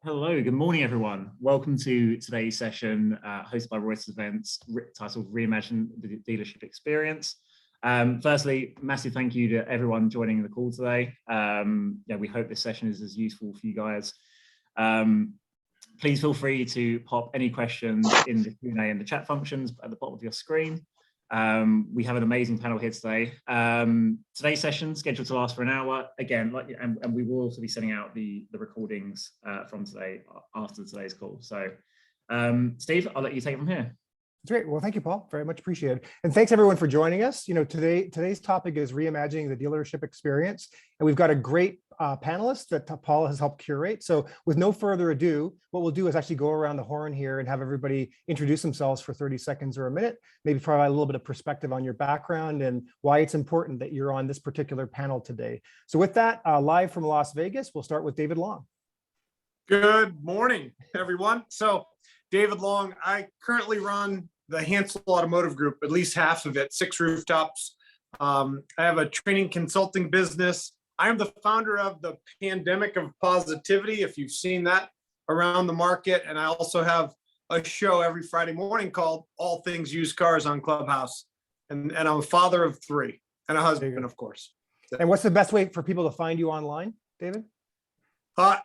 Hello, good morning, everyone. Welcome to today's session hosted by Reuters Events, titled Reimagine the Dealership Experience. Firstly, massive thank you to everyone joining the call today. We hope this session is as useful for you guys. Please feel free to pop any questions in the Q&A and the chat functions at the bottom of your screen. We have an amazing panel here today. Today's session is scheduled to last for an hour. Again, and we will also be sending out the recordings from today after today's call. So, Steve, I'll let you take it from here. Great. Well, thank you, Paul. Very much appreciated. And thanks everyone for joining us. Today's topic is reimagining the dealership experience. And we've got a great panelist that Paul has helped curate. So with no further ado, what we'll do is actually go around the horn here and have everybody introduce themselves for 30 seconds or a minute, maybe provide a little bit of perspective on your background and why it's important that you're on this particular panel today. So with that, live from Las Vegas, we'll start with David Long. Good morning, everyone. So David Long, I currently run the Hansel Automotive Group, at least half of it, 6 rooftops. I have a training consulting business. I am the founder of the Pandemic of Positivity, if you've seen that around the market. And I also have a show every Friday morning called All Things Used Cars on Clubhouse. And I'm a father of 3 and a husband, of course. And what's the best way for people to find you online, David?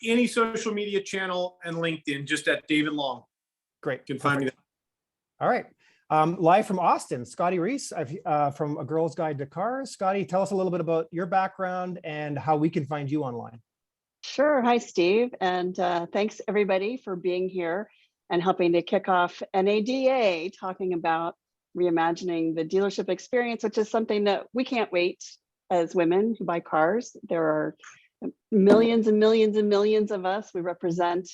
Any social media channel and LinkedIn, just at David Long. Great. You can find me there. All right. Live from Austin, Scotty Reese from A Girl's Guide to Cars. Scotty, tell us a little bit about your background and how we can find you online. Sure. Hi, Steve. And thanks, everybody, for being here and helping to kick off NADA, talking about reimagining the dealership experience, which is something that we can't wait as women who buy cars. There are millions and millions and millions of us. We represent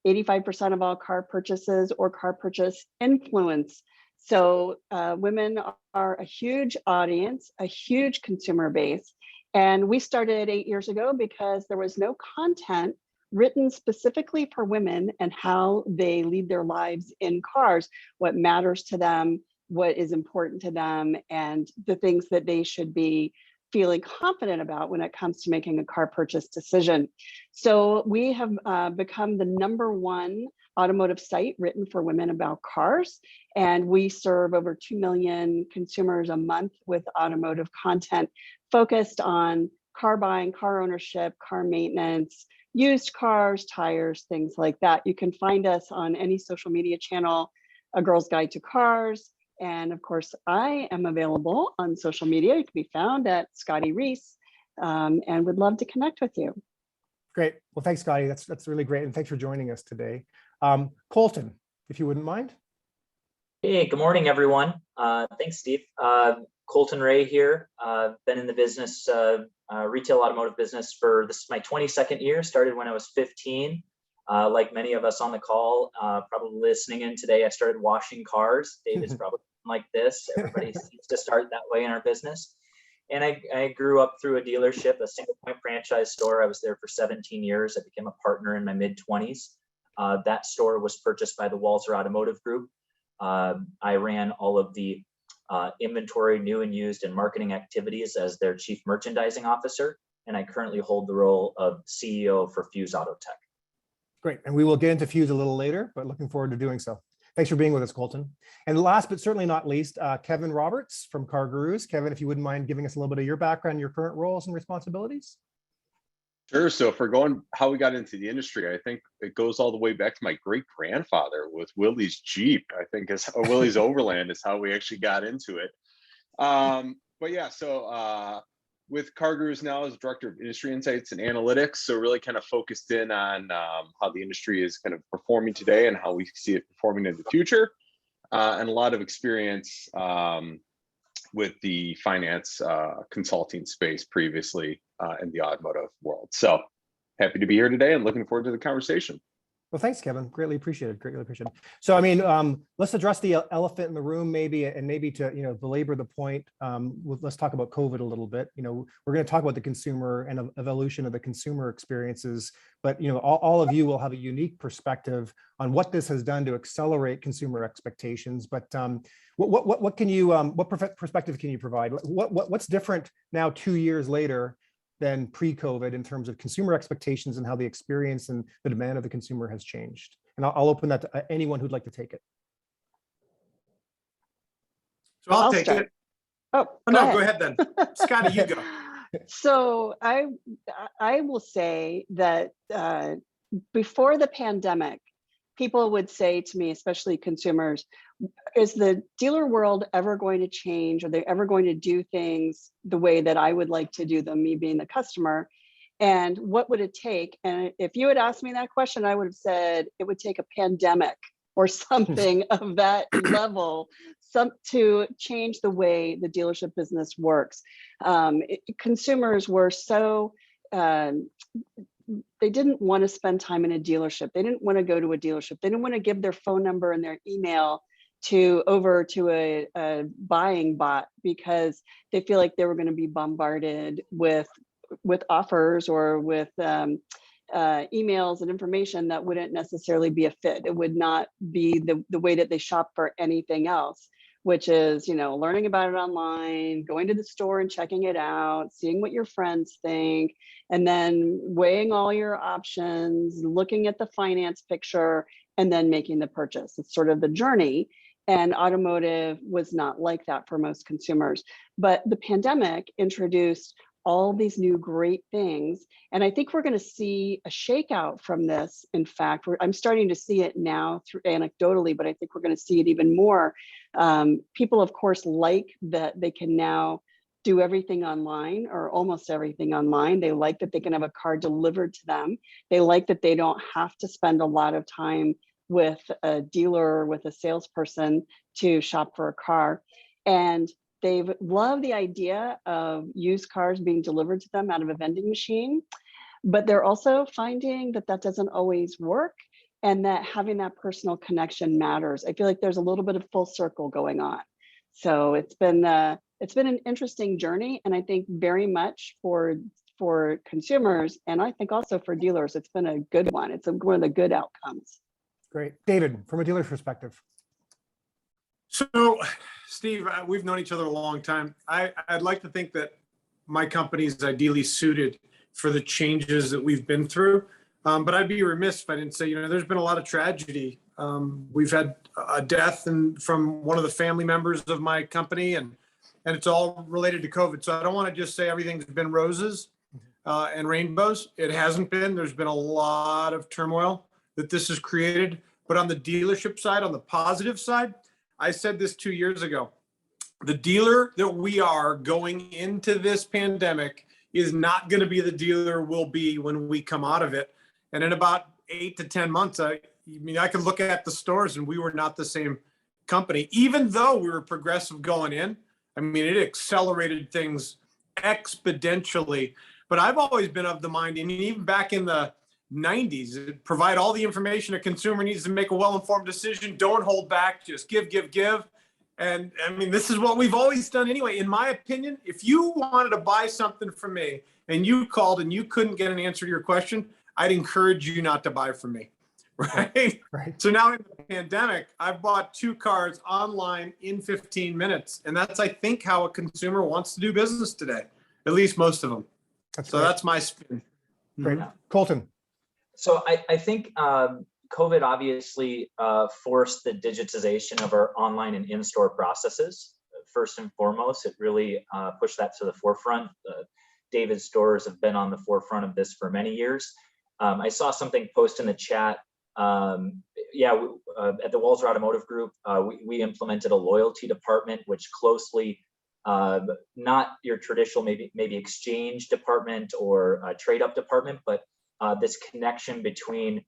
85% of all car purchases or car purchase influence. So women are a huge audience, a huge consumer base. And we started 8 years ago because there was no content written specifically for women and how they lead their lives in cars, what matters to them, what is important to them, and the things that they should be feeling confident about when it comes to making a car purchase decision. So we have become the #1 automotive site written for women about cars. And we serve over 2 million consumers a month with automotive content focused on car buying, car ownership, car maintenance, used cars, tires, things like that. You can find us on any social media channel, A Girl's Guide to Cars. And of course, I am available on social media. You can be found at Scotty Reese, and would love to connect with you. Great. Well, thanks, Scotty. That's really great. And thanks for joining us today. Colton, if you wouldn't mind. Hey, good morning, everyone. Thanks, Steve. Colton Ray here. Been in the business, retail automotive business for this is my 22nd year. Started when I was 15. Like many of us on the call, probably listening in today, I started washing cars. David's probably like this. Everybody seems to start that way in our business. And I grew up through a dealership, a single point franchise store. I was there for 17 years. I became a partner in my mid-20s. That store was purchased by the Walzer Automotive Group. I ran all of the inventory, new and used, and marketing activities as their chief merchandising officer. And I currently hold the role of CEO for Fuse Auto Tech. Great. And we will get into Fuse a little later, but looking forward to doing so. Thanks for being with us, Colton. And last but certainly not least, Kevin Roberts from Car Gurus. Kevin, if you wouldn't mind giving us a little bit of your background, your current roles and responsibilities. Sure. So if we're going how we got into the industry, I think it goes all the way back to my great grandfather with Willie's Jeep. I think Willie's Overland is how we actually got into it. But yeah, so with Car Gurus now as Director of Industry Insights and Analytics, so really kind of focused in on how the industry is kind of performing today and how we see it performing in the future, and a lot of experience with the finance consulting space previously in the automotive world. So happy to be here today and looking forward to the conversation. Well, thanks, Kevin. Greatly appreciated. Greatly appreciated. So, I mean, let's address the elephant in the room, maybe, and maybe to belabor the point. Let's talk about COVID a little bit. We're going to talk about the consumer and evolution of the consumer experiences, but all of you will have a unique perspective on what this has done to accelerate consumer expectations. But what perspective can you provide? What's different now 2 years later than pre-COVID in terms of consumer expectations and how the experience and the demand of the consumer has changed? And I'll open that to anyone who'd like to take it. So I'll take start. it. Oh, No, go ahead then. Scotty, you go. So I will say that before the pandemic, people would say to me, especially consumers, is the dealer world ever going to change? Are they ever going to do things the way that I would like to do them, me being the customer? And what would it take? And if you had asked me that question, I would have said it would take a pandemic or something of that level to change the way the dealership business works. Consumers were so, they didn't want to spend time in a dealership. They didn't want to go to a dealership. They didn't want to give their phone number and their email over to a buying bot because they feel like they were going to be bombarded with offers or with emails and information that wouldn't necessarily be a fit. It would not be the way that they shop for anything else, which is, learning about it online, going to the store and checking it out, seeing what your friends think, and then weighing all your options, looking at the finance picture, and then making the purchase. It's sort of the journey. And automotive was not like that for most consumers. But the pandemic introduced all these new great things. And I think we're going to see a shakeout from this. In fact, I'm starting to see it now through anecdotally, but I think we're going to see it even more. People, of course, like that they can now do everything online or almost everything online. They like that they can have a car delivered to them. They like that they don't have to spend a lot of time with a dealer or with a salesperson to shop for a car. And they've loved the idea of used cars being delivered to them out of a vending machine, but they're also finding that that doesn't always work and that having that personal connection matters. I feel like there's a little bit of full circle going on. So it's been an interesting journey, and I think very much for consumers, and I think also for dealers, it's been a good one. It's one of the good outcomes. Great. David, from a dealer's perspective. So, Steve, we've known each other a long time. I'd like to think that my company is ideally suited for the changes that we've been through. But I'd be remiss if I didn't say, there's been a lot of tragedy. We've had a death from one of the family members of my company, and it's all related to COVID. So I don't want to just say everything's been roses and rainbows. It hasn't been. There's been a lot of turmoil that this has created. But on the dealership side, on the positive side, I said this 2 years ago. The dealer that we are going into this pandemic is not going to be the dealer we'll be when we come out of it. And in about 8 to 10 months, I can look at the stores and we were not the same company, even though we were progressive going in. It accelerated things exponentially. But I've always been of the mind, even back in the 90s, provide all the information a consumer needs to make a well-informed decision. Don't hold back, just give. And this is what we've always done anyway. In my opinion, if you wanted to buy something from me and you called and you couldn't get an answer to your question, I'd encourage you not to buy from me, right? So now in the pandemic, I've bought 2 cars online in 15 minutes. And that's, I think, how a consumer wants to do business today, at least most of them. That's my spin. Great. Colton. So I think COVID obviously forced the digitization of our online and in-store processes. First and foremost, it really pushed that to the forefront. David's stores have been on the forefront of this for many years. I saw something post in the chat. At the Walser Automotive Group, we implemented a loyalty department, which closely, not your traditional maybe exchange department or trade-up department, but this connection between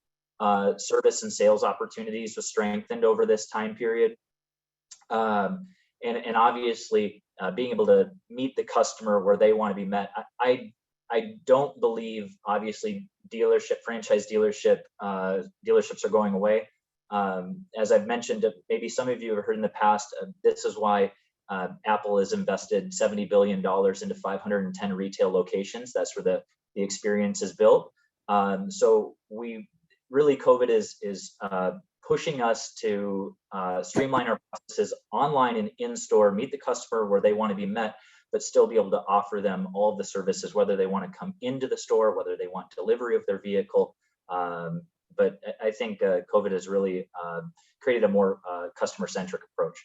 service and sales opportunities was strengthened over this time period. And obviously being able to meet the customer where they want to be met. I don't believe, obviously, franchise dealerships are going away. As I've mentioned, maybe some of you have heard in the past, this is why Apple has invested $70 billion into 510 retail locations. That's where the experience is built. So COVID is pushing us to streamline our processes online and in-store, meet the customer where they want to be met, but still be able to offer them all of the services, whether they want to come into the store, whether they want delivery of their vehicle. But I think COVID has really created a more customer-centric approach,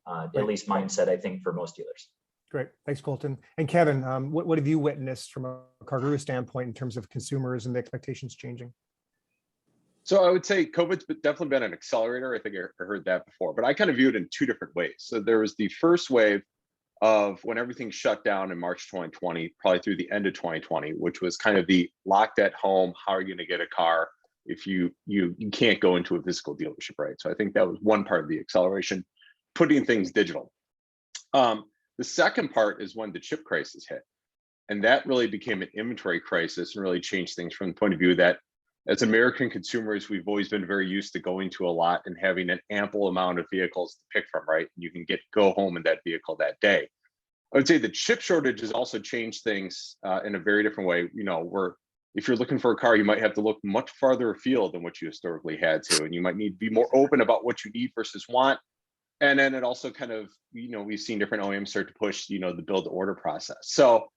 at least mindset, I think, for most dealers. Great, thanks, Colton. And Kevin, what have you witnessed from a CarGurus standpoint in terms of consumers and the expectations changing? So I would say COVID's definitely been an accelerator. I think I heard that before, but I kind of view it in two different ways. So there was the first wave of when everything shut down in March 2020, probably through the end of 2020, which was kind of the locked at home. How are you going to get a car if you can't go into a physical dealership, right? So I think that was one part of the acceleration, putting things digital. The second part is when the chip crisis hit, and that really became an inventory crisis and really changed things from the point of view that as American consumers, we've always been very used to going to a lot and having an ample amount of vehicles to pick from, right? You can go home in that vehicle that day. I would say the chip shortage has also changed things in a very different way. You know, if you're looking for a car, you might have to look much farther afield than what you historically had to, and you might need to be more open about what you need versus want. And then it also kind of, you know, we've seen different OEMs start to push, you know, the build to order process. So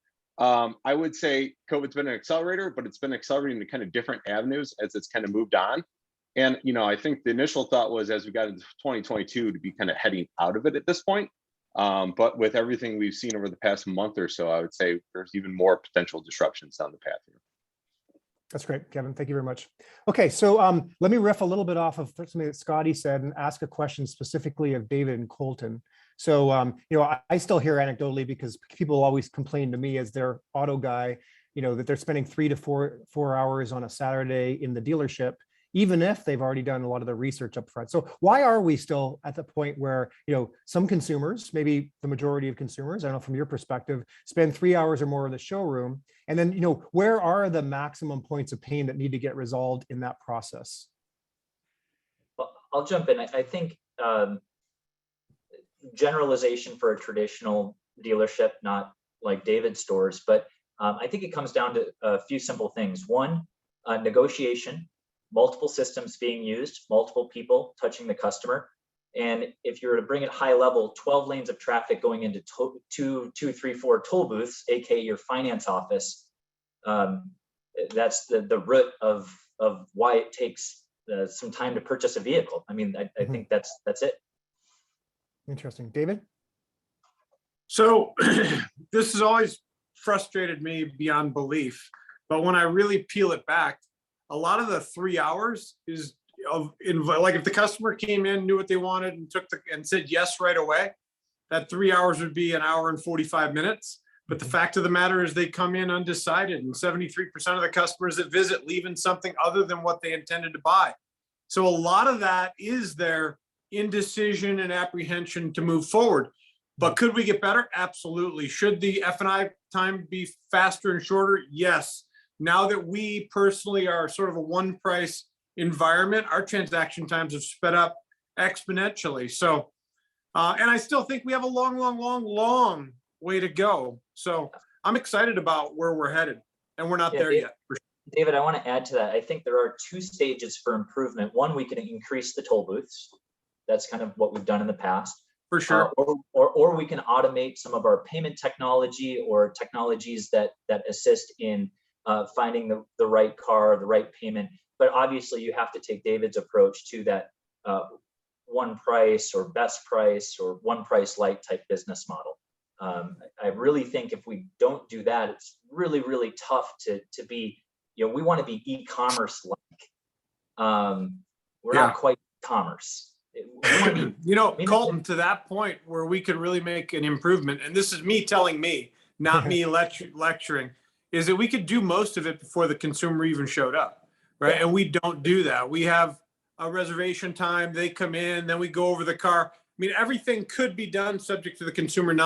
I would say COVID's been an accelerator, but it's been accelerating to kind of different avenues as it's kind of moved on. And, you know, I think the initial thought was as we got into 2022 to be kind of heading out of it at this point. But with everything we've seen over the past month or so, I would say there's even more potential disruptions down the path here. That's great, Kevin. Thank you very much. Okay, so let me riff a little bit off of something that Scotty said and ask a question specifically of David and Colton. So, you know, I still hear anecdotally, because people always complain to me as their auto guy, you know, that they're spending 3 to 4 hours on a Saturday in the dealership, even if they've already done a lot of the research up front. So why are we still at the point where, you know, some consumers, maybe the majority of consumers, I don't know from your perspective, spend 3 hours or more in the showroom? And then, you know, where are the maximum points of pain that need to get resolved in that process? Well, I'll jump in. I think generalization for a traditional dealership, not like David's stores, but I think it comes down to a few simple things. One, negotiation, multiple systems being used, multiple people touching the customer. And if you were to bring it high level, 12 lanes of traffic going into 2, 3, 4 toll booths, aka your finance office, that's the root of why it takes some time to purchase a vehicle. I mean, I think that's it. Interesting. David? So this has always frustrated me beyond belief, but when I really peel it back, a lot of the 3 hours is like if the customer came in, knew what they wanted and said yes right away, that 3 hours would be 1 hour and 45 minutes. But the fact of the matter is they come in undecided, and 73% of the customers that visit leave in something other than what they intended to buy. So a lot of that is their indecision and apprehension to move forward. But could we get better? Absolutely. Should the F&I time be faster and shorter? Yes. Now that we personally are sort of a one price environment, our transaction times have sped up exponentially. So, and I still think we have a long way to go. So I'm excited about where we're headed, and we're not there yet. David, I want to add to that. I think there are 2 stages for improvement. One, we can increase the toll booths. That's kind of what we've done in the past. For sure. Or we can automate some of our payment technology or technologies that assist in finding the right car, the right payment. But obviously you have to take David's approach to that one price or best price or one price light type business model. I really think if we don't do that, it's really tough to be, you know, we want to be e-commerce like. We're not quite commerce. You know, Colton, to that point where we could really make an improvement, and this is me telling me, not me lecturing, is that we could do most of it before the consumer even showed up, right? Yeah. And we don't do that. We have a reservation time, they come in, then we go over the car. I mean, everything could be done subject to the consumer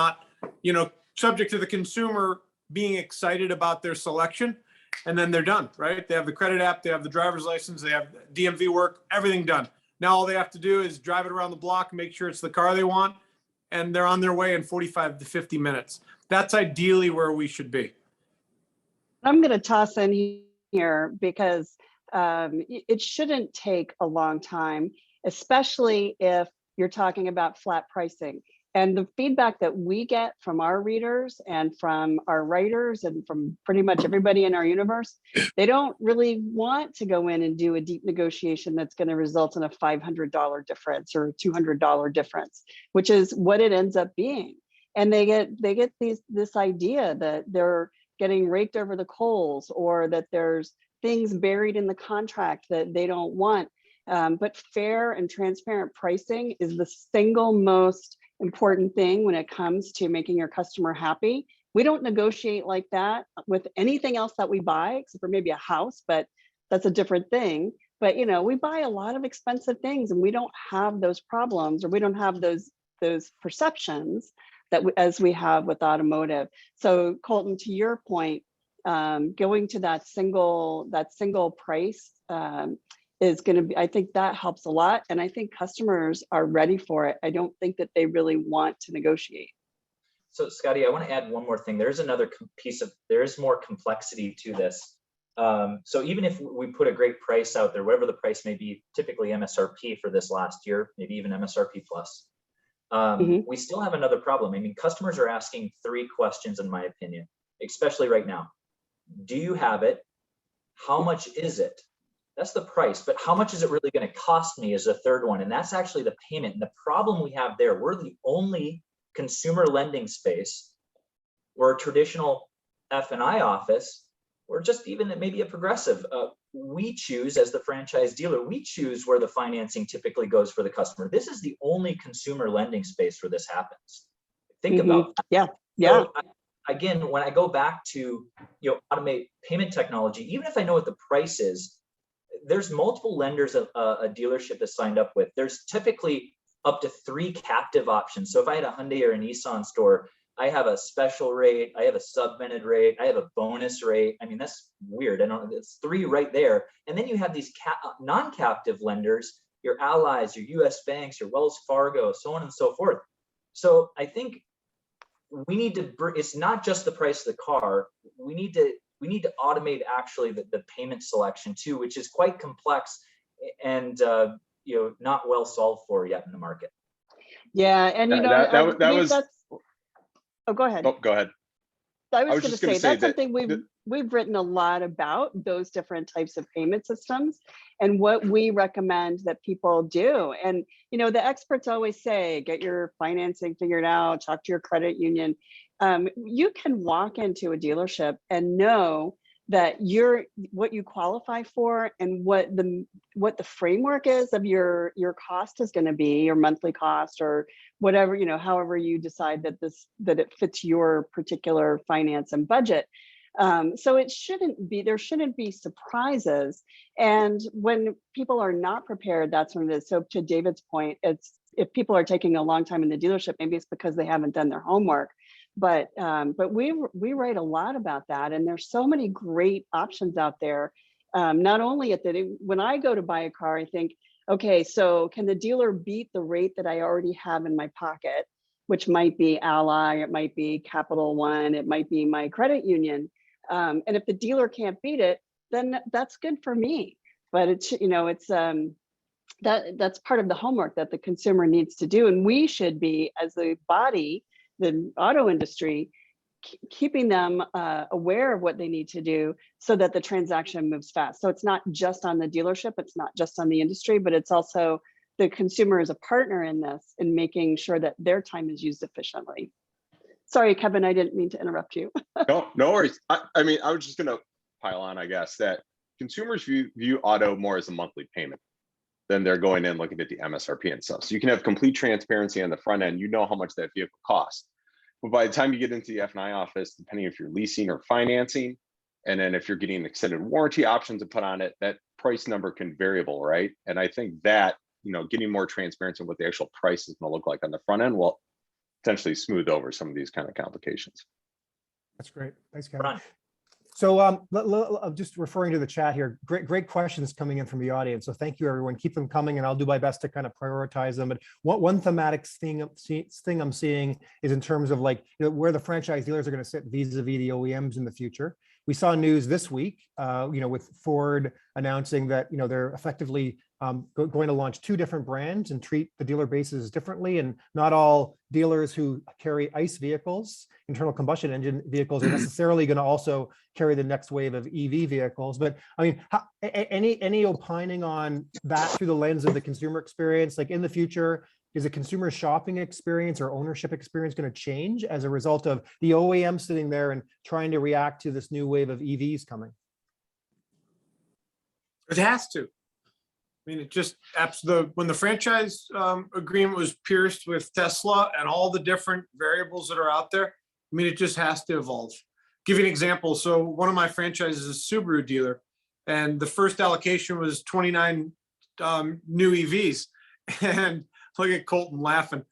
subject to the consumer being excited about their selection, and then they're done, right? They have the credit app, they have the driver's license, they have DMV work, everything done. Now all they have to do is drive it around the block, make sure it's the car they want, and they're on their way in 45 to 50 minutes. That's ideally where we should be. I'm going to toss in here because it shouldn't take a long time, especially if you're talking about flat pricing. And the feedback that we get from our readers and from our writers and from pretty much everybody in our universe, they don't really want to go in and do a deep negotiation that's going to result in a $500 difference or a $200 difference, which is what it ends up being. And they get this idea that they're getting raked over the coals, or that there's things buried in the contract that they don't want. But fair and transparent pricing is the single most important thing when it comes to making your customer happy. We don't negotiate like that with anything else that we buy, except for maybe a house, but that's a different thing. But you know, we buy a lot of expensive things and we don't have those problems, or we don't have those perceptions that as we have with automotive. So Colton, to your point, going to that single price is going to be, I think that helps a lot. And I think customers are ready for it. I don't think that they really want to negotiate. So Scotty, I want to add one more thing. There's another there is more complexity to this. So even if we put a great price out there, whatever the price may be, typically MSRP for this last year, maybe even MSRP plus, we still have another problem. I mean, customers are asking 3 questions, in my opinion, especially right now. Do you have it? How much is it? That's the price, but how much is it really going to cost me is the third one. And that's actually the payment. And the problem we have there, we're the only consumer lending space, we're a traditional F&I office, or just even maybe a progressive. We choose, as the franchise dealer, we choose where the financing typically goes for the customer. This is the only consumer lending space where this happens. Think about that. Yeah. So, again, when I go back to automate payment technology, even if I know what the price is, there's multiple lenders a dealership is signed up with. There's typically up to 3 captive options. So if I had a Hyundai or a Nissan store, I have a special rate, I have a subvented rate, I have a bonus rate. I mean, that's weird. I don't. It's 3 right there. And then you have these non-captive lenders, your Allies, your U.S. banks, your Wells Fargo, so on and so forth. So I think we need to. It's not just the price of the car. We need to automate actually the payment selection too, which is quite complex and not well solved for yet in the market. Yeah, and that was. Oh, go ahead. Oh, go ahead. I was going to say that's something we've written a lot about, those different types of payment systems and what we recommend that people do. And the experts always say, get your financing figured out, talk to your credit union. You can walk into a dealership and know that what you qualify for and what the framework is of your cost is going to be, your monthly cost or whatever, however you decide that it fits your particular finance and budget. So there shouldn't be surprises. And when people are not prepared, that's when it is. So to David's point, if people are taking a long time in the dealership, maybe it's because they haven't done their homework. But we write a lot about that, and there's so many great options out there. Not only when I go to buy a car, I think, okay, so can the dealer beat the rate that I already have in my pocket, which might be Ally, it might be Capital One, it might be my credit union. And if the dealer can't beat it, then that's good for me. But that's part of the homework that the consumer needs to do, and we should be, as the body, the auto industry, keeping them aware of what they need to do so that the transaction moves fast. So it's not just on the dealership, it's not just on the industry, but it's also the consumer is a partner in this, in making sure that their time is used efficiently. Sorry, Kevin, I didn't mean to interrupt you. No worries. I mean, I was just going to pile on, I guess, that consumers view auto more as a monthly payment than they're going in looking at the MSRP and stuff. So you can have complete transparency on the front end. You know how much that vehicle costs. But by the time you get into the F&I office, depending if you're leasing or financing, and then if you're getting extended warranty options to put on it, that price number can variable, right? And I think that, getting more transparency on what the actual price is going to look like on the front end will potentially smooth over some of these kind of complications. That's great. Thanks, Kevin. So just referring to the chat here, great questions coming in from the audience. So thank you, everyone. Keep them coming, and I'll do my best to kind of prioritize them. But one thematic thing I'm seeing is in terms of where the franchise dealers are going to sit vis-a-vis the OEMs in the future. We saw news this week, with Ford announcing that they're effectively going to launch 2 different brands and treat the dealer bases differently. And not all dealers who carry ICE vehicles, internal combustion engine vehicles, are necessarily going to also carry the next wave of EV vehicles. But I mean, any opining on that through the lens of the consumer experience, like in the future, is the consumer shopping experience or ownership experience going to change as a result of the OEM sitting there and trying to react to this new wave of EVs coming? It has to. I mean, it just when the franchise agreement was pierced with Tesla and all the different variables that are out there, I mean, it just has to evolve. Give you an example. So one of my franchises is a Subaru dealer, and the first allocation was 29 new EVs. And look at Colton laughing.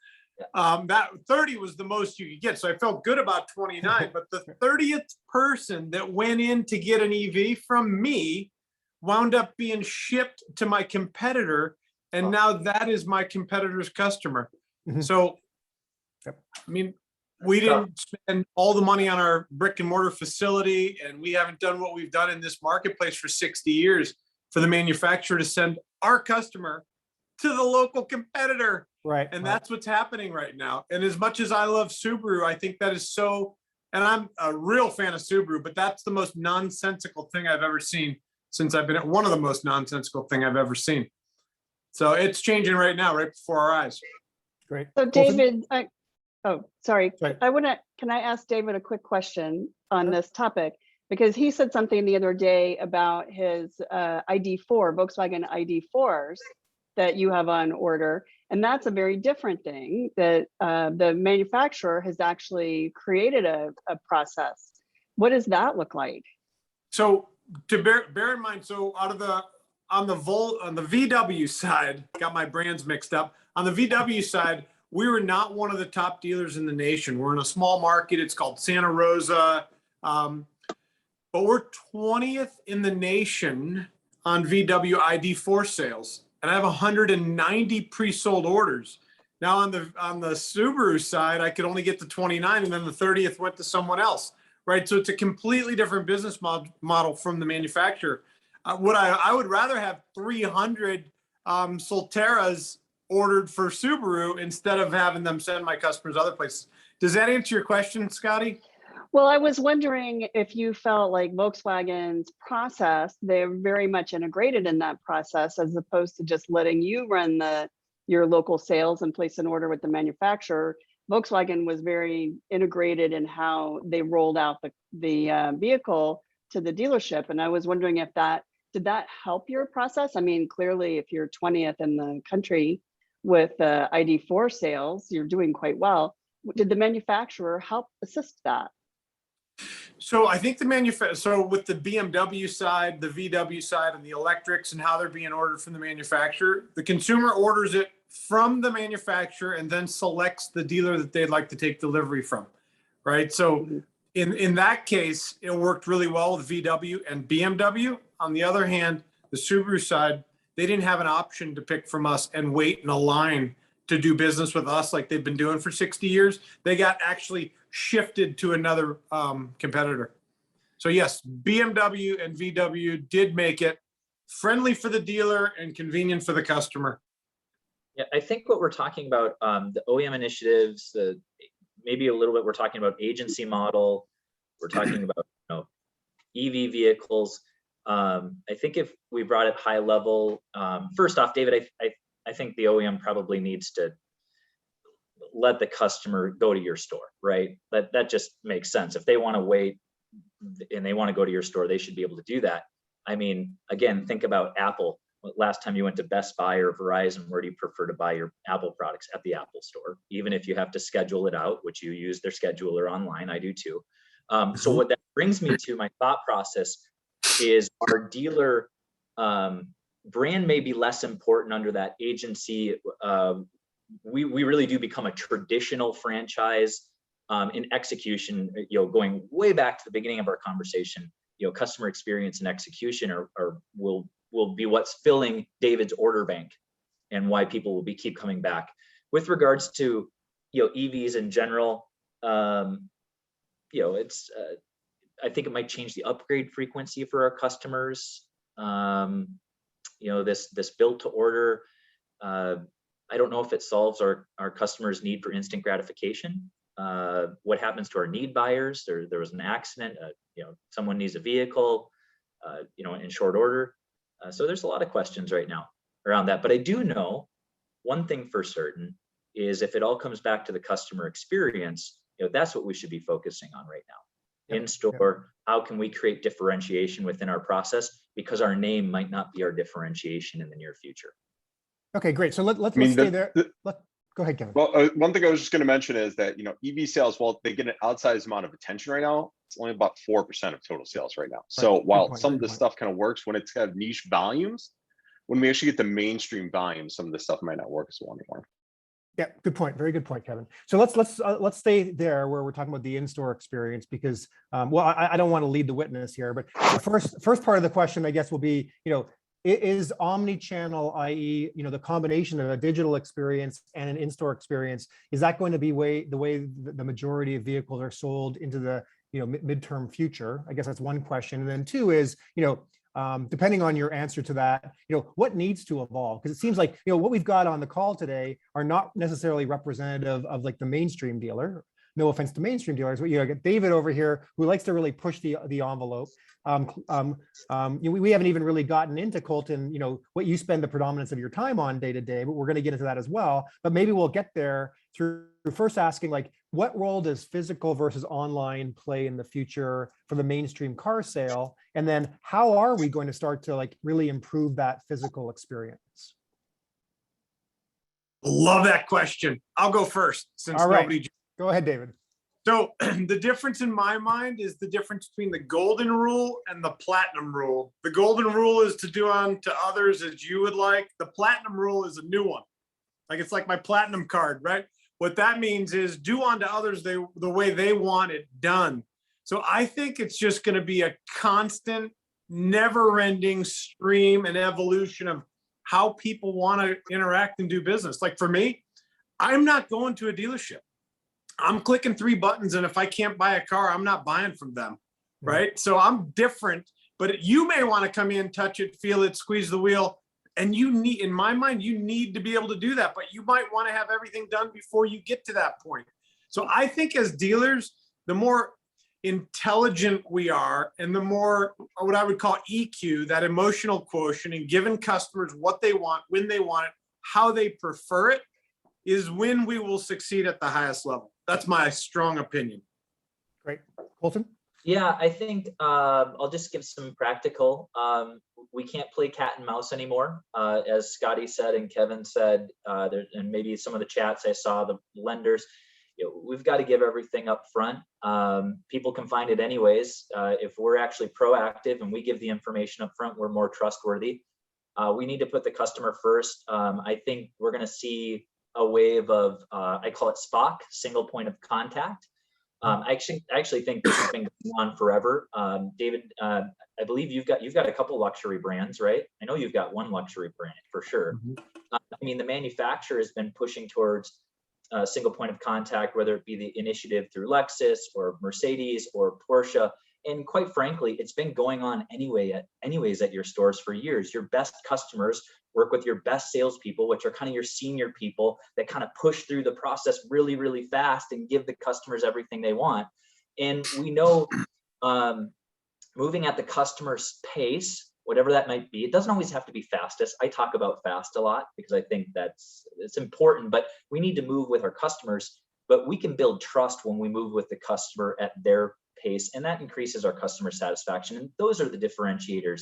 That 30 was the most you could get. So I felt good about 29, but the 30th person that went in to get an EV from me wound up being shipped to my competitor, and now that is my competitor's customer. So, I mean, we didn't spend all the money on our brick and mortar facility, and we haven't done what we've done in this marketplace for 60 years for the manufacturer to send our customer to the local competitor. Right. And that's what's happening right now. And as much as I love Subaru, I think that is so, and I'm a real fan of Subaru, but that's the most nonsensical thing I've ever seen since I've been at one of the most nonsensical thing I've ever seen. So it's changing right now, right before our eyes. Great. So David, sorry. Right. Can I ask David a quick question on this topic? Because he said something the other day about his ID4, Volkswagen ID4s that you have on order. And that's a very different thing that the manufacturer has actually created a process. What does that look like? So to bear in mind, so on the VW side, got my brands mixed up. On the VW side, we were not one of the top dealers in the nation. We're in a small market. It's called Santa Rosa. But we're 20th in the nation on VW ID4 sales. And I have 190 pre-sold orders. Now on the Subaru side, I could only get to 29, and then the 30th went to someone else. Right, so it's a completely different business model from the manufacturer. I would rather have 300 Solterras ordered for Subaru instead of having them send my customers other places. Does that answer your question, Scotty? Well, I was wondering if you felt like Volkswagen's process, they're very much integrated in that process as opposed to just letting you run your local sales and place an order with the manufacturer. Volkswagen was very integrated in how they rolled out the vehicle to the dealership. And I was wondering if did that help your process? I mean, clearly, if you're 20th in the country with ID4 sales, you're doing quite well. Did the manufacturer help assist that? So I think so with the BMW side, the VW side, and the electrics and how they're being ordered from the manufacturer, the consumer orders it from the manufacturer and then selects the dealer that they'd like to take delivery from, right? So in that case, it worked really well with VW and BMW. On the other hand, the Subaru side, they didn't have an option to pick from us and wait in a line to do business with us like they've been doing for 60 years. They got actually shifted to another competitor. So yes, BMW and VW did make it friendly for the dealer and convenient for the customer. Yeah, I think what we're talking about, the OEM initiatives, maybe a little bit, we're talking about agency model, we're talking about EV vehicles. I think if we brought it high level, first off, David, I think the OEM probably needs to let the customer go to your store, right? That just makes sense. If they want to wait and they want to go to your store, they should be able to do that. I mean, again, think about Apple. Last time you went to Best Buy or Verizon, where do you prefer to buy your Apple products? At the Apple store, even if you have to schedule it out, which you use their scheduler online. I do too. So what that brings me to my thought process is our dealer brand may be less important under that agency. We really do become a traditional franchise in execution, going way back to the beginning of our conversation. Customer experience and execution will be what's filling David's order bank and why people will keep coming back. With regards to EVs in general, it's I think it might change the upgrade frequency for our customers. this built to order. I don't know if it solves our customers' need for instant gratification. What happens to our need buyers? There was an accident, someone needs a vehicle, in short order. So there's a lot of questions right now around that. But I do know one thing for certain is if it all comes back to the customer experience, that's what we should be focusing on right now. In store, how can we create differentiation within our process? Because our name might not be our differentiation in the near future. Okay, great. So let's stay there. Go ahead, Kevin. Well, one thing I was just going to mention is that, EV sales, while they get an outsized amount of attention right now, it's only about 4% of total sales right now. So while some of this stuff kind of works when it's got niche volumes, when we actually get the mainstream volume, some of this stuff might not work as well anymore. Yeah, good point. Very good point, Kevin. So let's stay there where we're talking about the in-store experience because, I don't want to lead the witness here, but the first part of the question, I guess, will be, is omni-channel, i.e., the combination of a digital experience and an in-store experience, is that going to be the way the majority of vehicles are sold into the midterm future? I guess that's one question. And then two is, depending on your answer to that, what needs to evolve? Because it seems like, what we've got on the call today are not necessarily representative of like the mainstream dealer. No offense to mainstream dealers, but I got David over here who likes to really push the envelope. We haven't even really gotten into, Colton, what you spend the predominance of your time on day to day, but we're going to get into that as well. But maybe we'll get there through first asking, like, what role does physical versus online play in the future for the mainstream car sale? And then how are we going to start to like really improve that physical experience? Love that question. I'll go first since All right. nobody. Go ahead, David. So the difference in my mind is the difference between the golden rule and the platinum rule. The golden rule is to do unto others as you would like. The platinum rule is a new one. Like it's like my platinum card, right? What that means is do unto others the way they want it done. So I think it's just going to be a constant, never-ending stream and evolution of how people want to interact and do business. Like for me, I'm not going to a dealership. I'm clicking 3 buttons, and if I can't buy a car, I'm not buying from them, right? So I'm different, but you may want to come in, touch it, feel it, squeeze the wheel, and you need, in my mind, you need to be able to do that, but you might want to have everything done before you get to that point. So I think as dealers, the more intelligent we are and the more what I would call EQ, that emotional quotient, and giving customers what they want, when they want it, how they prefer it, is when we will succeed at the highest level. That's my strong opinion. Great. Colton? Yeah, I think I'll just give some practical. We can't play cat and mouse anymore. As Scotty said and Kevin said, and maybe some of the chats I saw, the lenders, we've got to give everything up front. People can find it anyways. If we're actually proactive and we give the information up front, we're more trustworthy. We need to put the customer first. I think we're going to see a wave of, I call it SPOC, single point of contact. I actually think this has been going on forever. David, I believe you've got a couple luxury brands, right? I know you've got one luxury brand for sure. I mean, the manufacturer has been pushing towards a single point of contact, whether it be the initiative through Lexus or Mercedes or Porsche. And quite frankly, it's been going on anyways at your stores for years. Your best customers work with your best salespeople, which are kind of your senior people that kind of push through the process really, really fast and give the customers everything they want. And we know moving at the customer's pace, whatever that might be, it doesn't always have to be fastest. I talk about fast a lot because I think it's important, but we need to move with our customers. But we can build trust when we move with the customer at their pace, and that increases our customer satisfaction. And those are the differentiators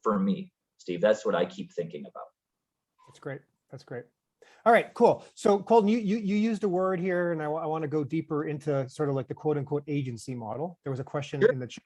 for me, Steve. That's what I keep thinking about. That's great. That's great. All right, cool. So Colton, you used a word here, and I want to go deeper into sort of like the quote unquote agency model. There was a question in the chat,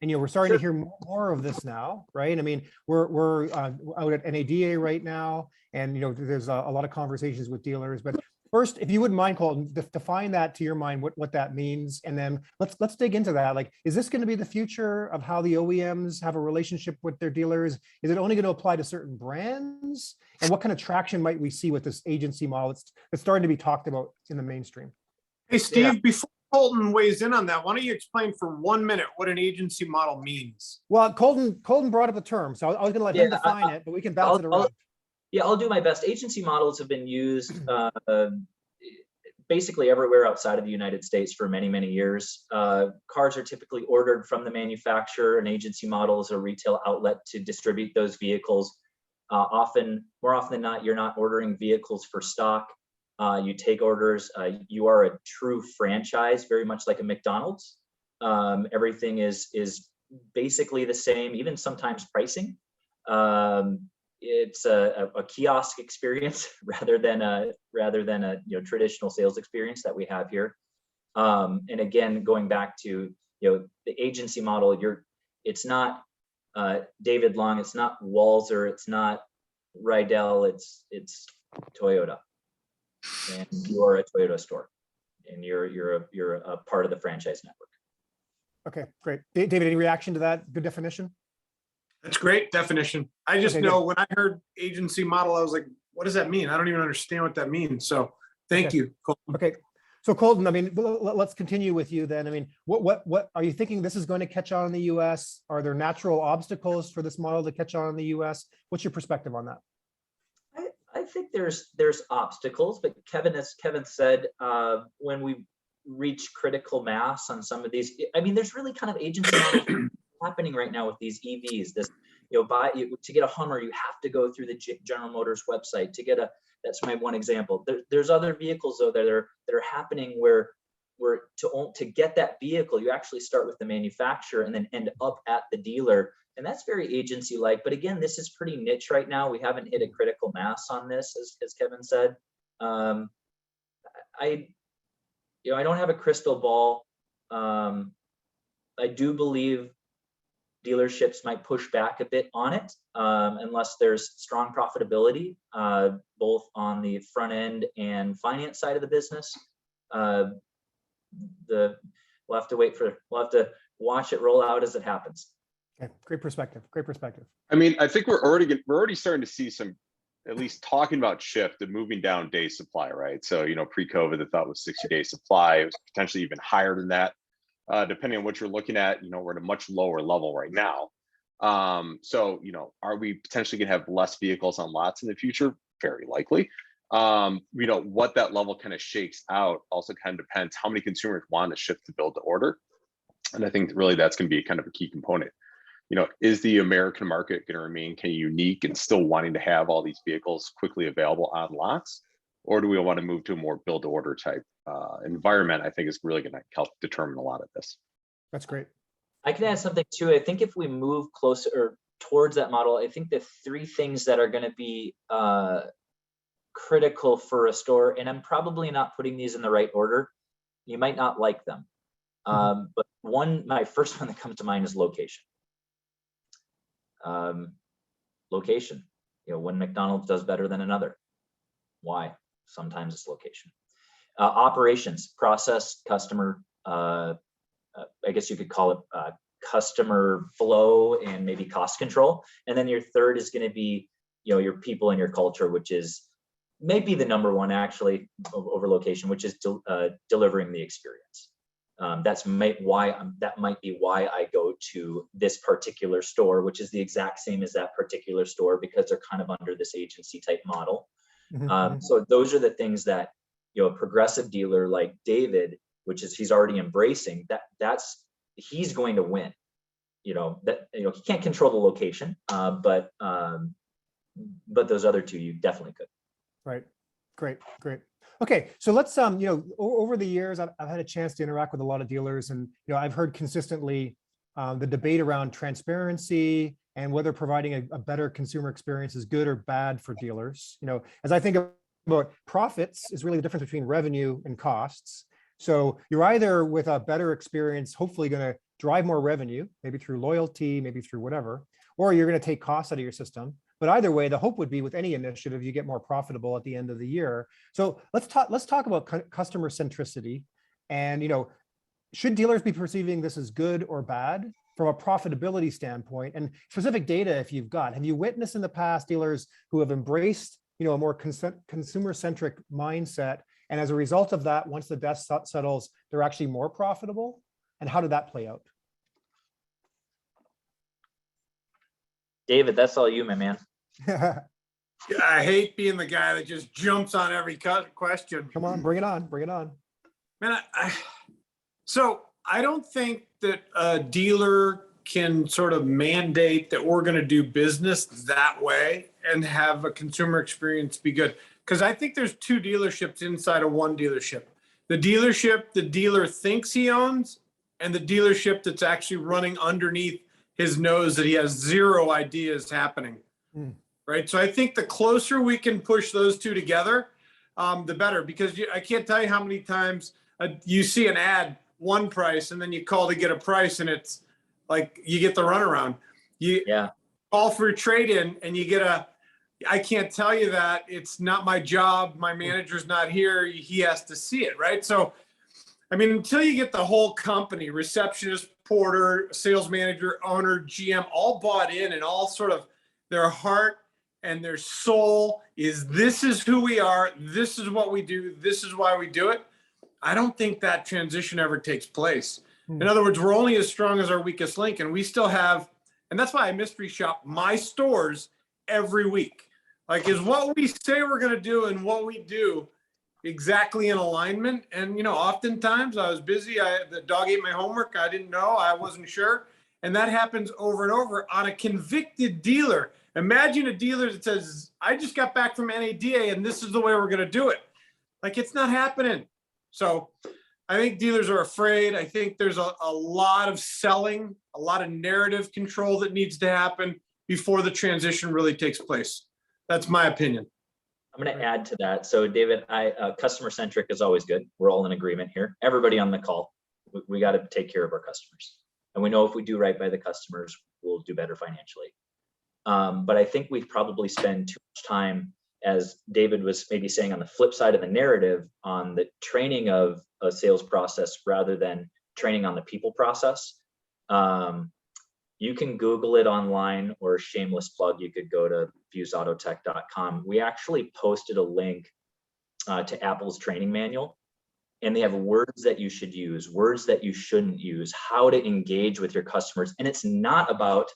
and we're starting to hear more of this now, right? I mean, we're out at NADA right now, and there's a lot of conversations with dealers. But first, if you wouldn't mind, Colton, define that to your mind, what that means, and then let's dig into that. Like, is this going to be the future of how the OEMs have a relationship with their dealers? Is it only going to apply to certain brands? And what kind of traction might we see with this agency model that's starting to be talked about in the mainstream? Hey, Steve, before Colton weighs in on that, why don't you explain for 1 minute what an agency model means? Well, Colton brought up the term, so I was going to let him define it, but we can bounce it around. I'll do my best. Agency models have been used basically everywhere outside of the United States for many, many years. Cars are typically ordered from the manufacturer. An agency model is a retail outlet to distribute those vehicles. More often than not, you're not ordering vehicles for stock. You take orders. You are a true franchise, very much like a McDonald's. Everything is basically the same, even sometimes pricing. It's a kiosk experience rather than a traditional sales experience that we have here. And again, going back to the agency model, it's not David Long, it's not Walzer, it's not Rydell, it's Toyota, and you are a Toyota store, and you're a part of the franchise network. Okay, great. David, any reaction to that? Good definition. That's great definition. I just Okay, know when I heard agency model, I was like, what does that mean? I don't even understand what that means. So thank you, Colton. Okay. So Colton, I mean, let's continue with you then. I mean, what are you thinking this is going to catch on in the US? Are there natural obstacles for this model to catch on in the US? What's your perspective on that? I think there's obstacles, but as Kevin said, when we reach critical mass on some of these, I mean, there's really kind of agency models happening right now with these EVs. This, to get a Hummer, you have to go through the General Motors website to get that's my one example. There's other vehicles though that are happening where to get that vehicle, you actually start with the manufacturer and then end up at the dealer. And that's very agency-like. But again, this is pretty niche right now. We haven't hit a critical mass on this, as Kevin said. I don't have a crystal ball. I do believe dealerships might push back a bit on it unless there's strong profitability, both on the front end and finance side of the business. We'll have to watch it roll out as it happens. Okay, great perspective. Great perspective. I mean, I think we're already starting to see some, at least talking about shift and moving down day supply, right? So, pre-COVID, the thought was 60-day supply. It was potentially even higher than that. Depending on what you're looking at, we're at a much lower level right now. So, are we potentially going to have less vehicles on lots in the future? Very likely. What that level kind of shakes out also kind of depends how many consumers want to shift to build to order. And I think really that's going to be kind of a key component. Is the American market going to remain kind of unique and still wanting to have all these vehicles quickly available on lots? Or do we want to move to a more build to order type environment? I think is really going to help determine a lot of this. That's great. I can add something too. I think if we move closer or towards that model, I think the three things that are going to be critical for a store, and I'm probably not putting these in the right order. You might not like them. But my first one that comes to mind is location. Location. One McDonald's does better than another. Why? Sometimes it's location. Operations, process, customer. I guess you could call it customer flow and maybe cost control. And then your third is going to be, your people and your culture, which is maybe the number one actually over location, which is delivering the experience. That might be why I go to this particular store, which is the exact same as that particular store, because they're kind of under this agency type model. So those are the things that, a progressive dealer like David, which is he's already embracing he's going to win. He can't control the location, but those other two you definitely could. Right. Great. Okay, so let's over the years I've had a chance to interact with a lot of dealers, and I've heard consistently the debate around transparency and whether providing a better consumer experience is good or bad for dealers. As I think about profits, is really the difference between revenue and costs. So you're either with a better experience, hopefully going to drive more revenue, maybe through loyalty, maybe through whatever, or you're going to take costs out of your system. But either way, the hope would be with any initiative, you get more profitable at the end of the year. So let's talk about customer centricity, and should dealers be perceiving this as good or bad from a profitability standpoint, and specific data if you've got. Have you witnessed in the past dealers who have embraced a more consumer centric mindset And as a result of that, once the dust settles, they're actually more profitable? And how did that play out? David, that's all you, my man. Yeah, I hate being the guy that just jumps on every question. Come on, bring it on, bring it on. Man, so I don't think that a dealer can sort of mandate that we're going to do business that way and have a consumer experience be good. Because I think there's two dealerships inside of one dealership. The dealership the dealer thinks he owns, and the dealership that's actually running underneath his nose that he has zero idea is happening. Right. So I think the closer we can push those two together, the better, because I can't tell you how many times you see an ad, one price, and then you call to get a price and it's like you get the runaround. You call for a trade-in and you get I can't tell you that, it's not my job. My manager's not here. He has to see it. Right. So, I mean, until you get the whole company, receptionist, porter, sales manager, owner, GM, all bought in and all sort of their heart and their soul is, this is who we are, this is what we do, this is why we do it, I don't think that transition ever takes place. In other words, we're only as strong as our weakest link, and we still have, and that's why I mystery shop my stores every week. Like, is what we say we're going to do and what we do exactly in alignment? And, oftentimes I was busy. The dog ate my homework. I didn't know. I wasn't sure. And that happens over and over on a convicted dealer. Imagine a dealer that says, I just got back from NADA and this is the way we're going to do it. Like, it's not happening. So I think dealers are afraid. I think there's a lot of selling, a lot of narrative control that needs to happen before the transition really takes place. That's my opinion. I'm going to add to that. So David, customer centric is always good. We're all in agreement here. Everybody on the call, we got to take care of our customers. And we know if we do right by the customers, we'll do better financially. But I think we probably spend too much time, as David was maybe saying, on the flip side of the narrative, on the training of a sales process rather than training on the people process. You can Google it online, or shameless plug, you could go to fuseautotech.com. We actually posted a link to Apple's training manual, and they have words that you should use, words that you shouldn't use, how to engage with your customers. And it's not about,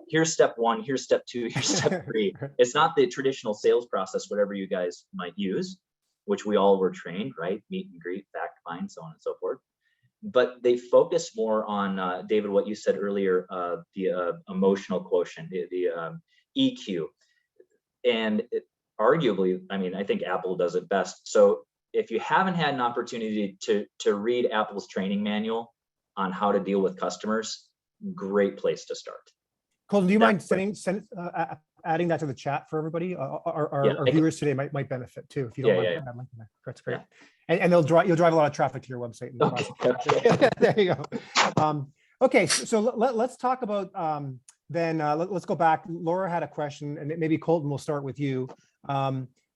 here's step one, here's step two, here's step three. It's not the traditional sales process, whatever you guys might use, which we all were trained, right? Meet and greet, fact find, so on and so forth. But they focus more on, David, what you said earlier, the emotional quotient, the EQ. And arguably, I mean, I think Apple does it best. So if you haven't had an opportunity to read Apple's training manual on how to deal with customers, great place to start. Colton, do you mind adding that to the chat for everybody? Our viewers today might benefit too, if you don't mind putting that link in there. That's great. Yeah. And you'll drive a lot of traffic to your website. Okay. There you go. Okay, so let's talk about let's go back. Laura had a question, and maybe Colton, will start with you. The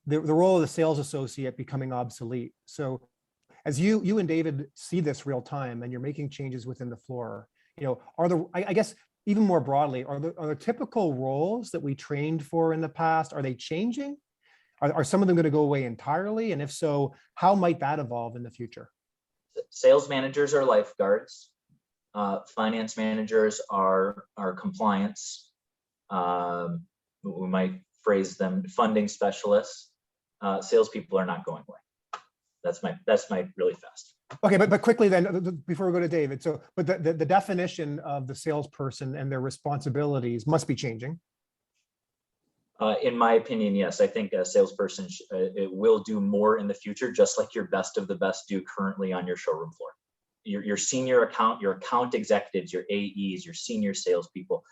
role of the sales associate becoming obsolete. So as you and David see this real time, and you're making changes within the floor, I guess even more broadly, are the typical roles that we trained for in the past, are they changing? Are some of them going to go away entirely? And if so, how might that evolve in the future? Sales managers are lifeguards. Finance managers are compliance. We might phrase them funding specialists. Salespeople are not going away. That's my really fast. Okay, but quickly then, before we go to David. So, but the definition of the salesperson and their responsibilities must be changing. In my opinion, yes. I think a salesperson it will do more in the future, just like your best of the best do currently on your showroom floor. Your senior your account executives, your AEs, your senior salespeople,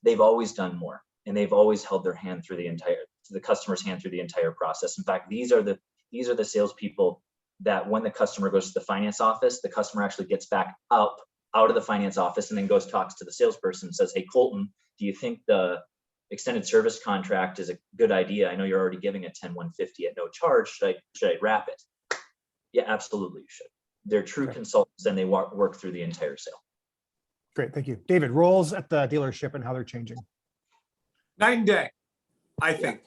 they've always done more, and they've always held their hand through the customer's hand through the entire process. In fact, these are the salespeople that when the customer goes to the finance office, the customer actually gets back out of the finance office and then talks to the salesperson and says, "Hey, Colton, do you think the extended service contract is a good idea? I know you're already giving a 10-150 at no charge. Should I wrap it?" Yeah, absolutely, you should. They're true consultants, and they work through the entire sale. Great, thank you. David, roles at the dealership and how they're changing. Night and day, I think.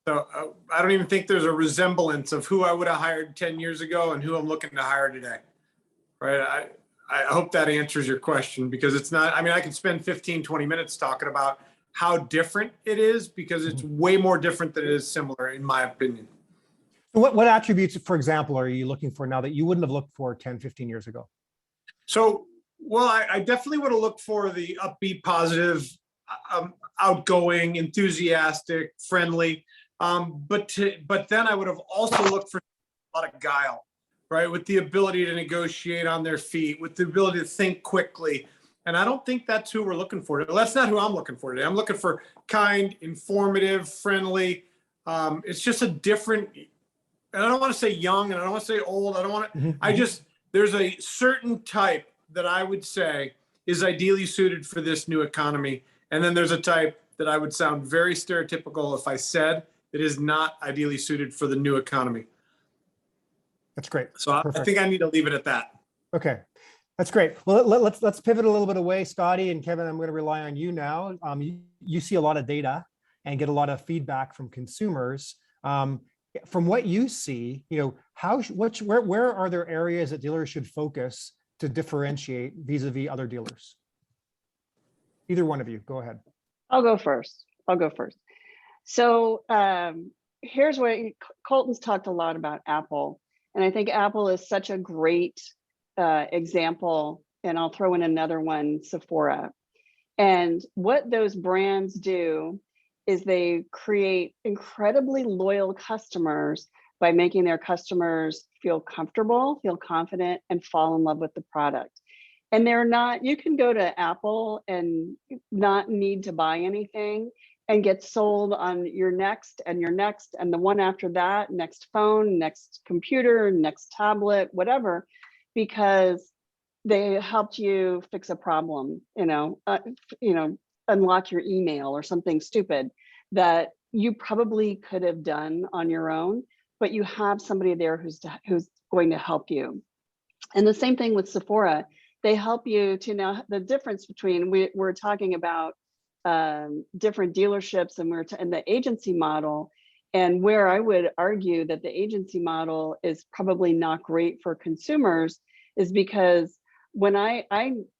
So I don't even think there's a resemblance of who I would have hired 10 years ago and who I'm looking to hire today. Right. I hope that answers your question, because it's not, I mean, I can spend 15, 20 minutes talking about how different it is, because it's way more different than it is similar, in my opinion. What attributes, for example, are you looking for now that you wouldn't have looked for 10, 15 years ago? So, well, I definitely would have looked for the upbeat, positive, outgoing, enthusiastic, friendly. But then I would have also looked for a lot of guile, right? With the ability to negotiate on their feet, with the ability to think quickly. And I don't think that's who we're looking for. That's not who I'm looking for today. I'm looking for kind, informative, friendly. It's just a different, and I don't want to say young, and I don't want to say old. I don't want to, there's a certain type that I would say is ideally suited for this new economy. And then there's a type that I would sound very stereotypical if I said it is not ideally suited for the new economy. That's great. So I think I need to leave it at that. Okay, that's great. Well, let's pivot a little bit away, Scotty and Kevin. I'm going to rely on you now. You see a lot of data and get a lot of feedback from consumers. From what you see, where are there areas that dealers should focus to differentiate vis-a-vis other dealers? Either one of you, go ahead. I'll go first. So here's where Colton's talked a lot about Apple. And I think Apple is such a great example. And I'll throw in another one, Sephora. And what those brands do is they create incredibly loyal customers by making their customers feel comfortable, feel confident, and fall in love with the product. And they're not, you can go to Apple and not need to buy anything and get sold on your next and the one after that, next phone, next computer, next tablet, whatever, because they helped you fix a problem, unlock your email or something stupid that you probably could have done on your own, but you have somebody there who's going to help you. And the same thing with Sephora. They help you to know the difference between, we're talking about different dealerships, and we're in the agency model, and where I would argue that the agency model is probably not great for consumers is because when I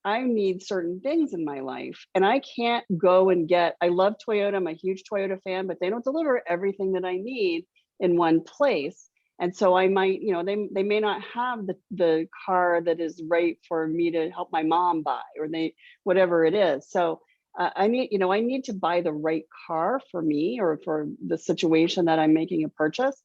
need certain things in my life, and I can't go and I love Toyota, I'm a huge Toyota fan, but they don't deliver everything that I need in one place. And so I might, they may not have the car that is right for me to help my mom buy, or whatever it is. So I need to buy the right car for me or for the situation that I'm making a purchase.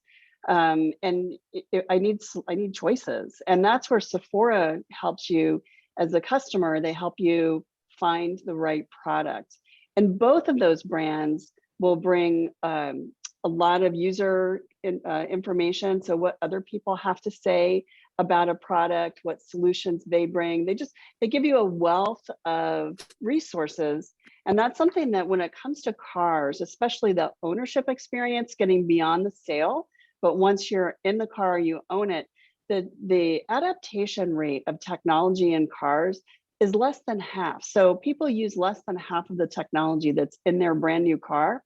I need choices. And that's where Sephora helps you as a customer. They help you find the right product. And both of those brands will bring a lot of user information. So what other people have to say about a product, what solutions they bring. They give you a wealth of resources. And that's something that when it comes to cars, especially the ownership experience, getting beyond the sale, but once you're in the car, you own it, the adaptation rate of technology in cars is less than half. So people use less than half of the technology that's in their brand new car.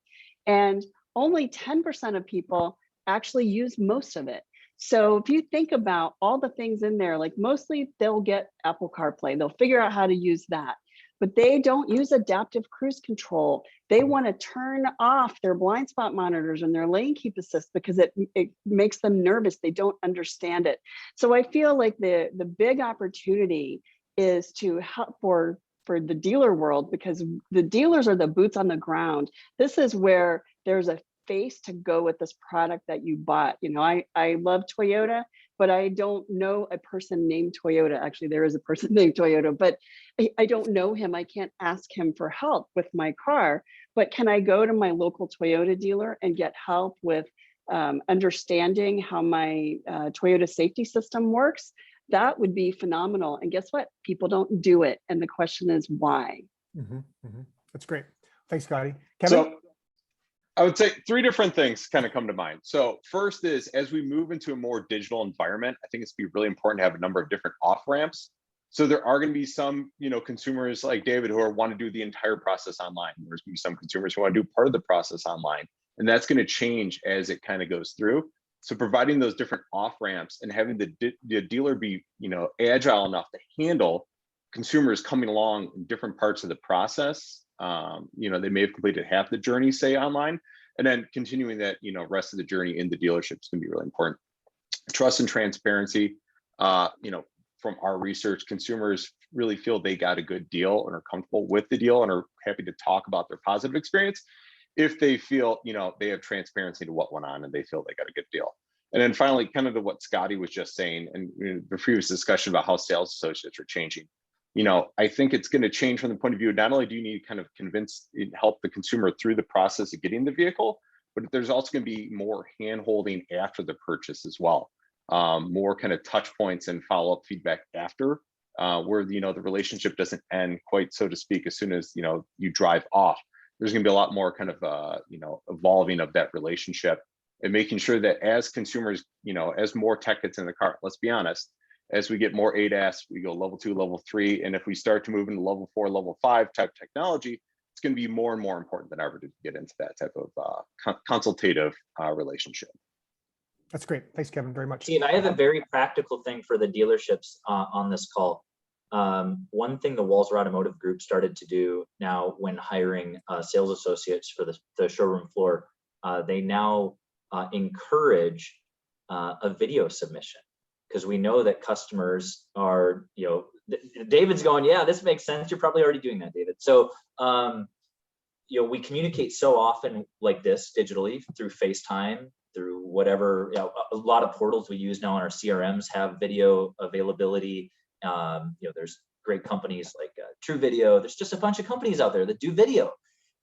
And only 10% of people actually use most of it. So if you think about all the things in there, like mostly they'll get Apple CarPlay, they'll figure out how to use that, but they don't use adaptive cruise control. They want to turn off their blind spot monitors and their lane keep assist because it makes them nervous. They don't understand it. So I feel like the big opportunity is to help for the dealer world, because the dealers are the boots on the ground. This is where there's a face to go with this product that you bought. I love Toyota, but I don't know a person named Toyota. Actually, there is a person named Toyota, but I don't know him. I can't ask him for help with my car, but can I go to my local Toyota dealer and get help with understanding how my Toyota safety system works? That would be phenomenal. And guess what? People don't do it. And the question is why? That's great. Thanks, Scotty. Kevin? So I would say three different things kind of come to mind. So first is, as we move into a more digital environment, I think it's be really important to have a number of different off ramps. So there are going to be some, consumers like David who want to do the entire process online. There's going to be some consumers who want to do part of the process online. And that's going to change as it kind of goes through. So providing those different off ramps and having the dealer be, agile enough to handle consumers coming along in different parts of the process. They may have completed half the journey, say online, and then continuing that, rest of the journey in the dealership is going to be really important. Trust and transparency. From our research, consumers really feel they got a good deal and are comfortable with the deal and are happy to talk about their positive experience if they feel, they have transparency to what went on and they feel they got a good deal. And then finally, kind of to what Scotty was just saying, and the previous discussion about how sales associates are changing. I think it's going to change from the point of view, not only do you need to kind of help the consumer through the process of getting the vehicle, but there's also going to be more hand-holding after the purchase as well. More kind of touch points and follow-up feedback after, where the relationship doesn't end quite, so to speak, as soon as you drive off. There's going to be a lot more kind of evolving of that relationship and making sure that as consumers, as more tech gets in the car, let's be honest, as we get more ADAS, we go level 2, level 3, and if we start to move into level 4, level 5 type technology, it's going to be more and more important than ever to get into that type of consultative relationship. That's great. Thanks, Kevin, very much. Steve, I have a very practical thing for the dealerships on this call. One thing the Walser Automotive Group started to do now when hiring sales associates for the showroom floor, they now encourage a video submission, because we know that customers are, David's going, yeah, this makes sense. You're probably already doing that, David. So, we communicate so often like this digitally through FaceTime, through whatever, a lot of portals we use now on our CRMs have video availability. There's great companies like True Video. There's just a bunch of companies out there that do video.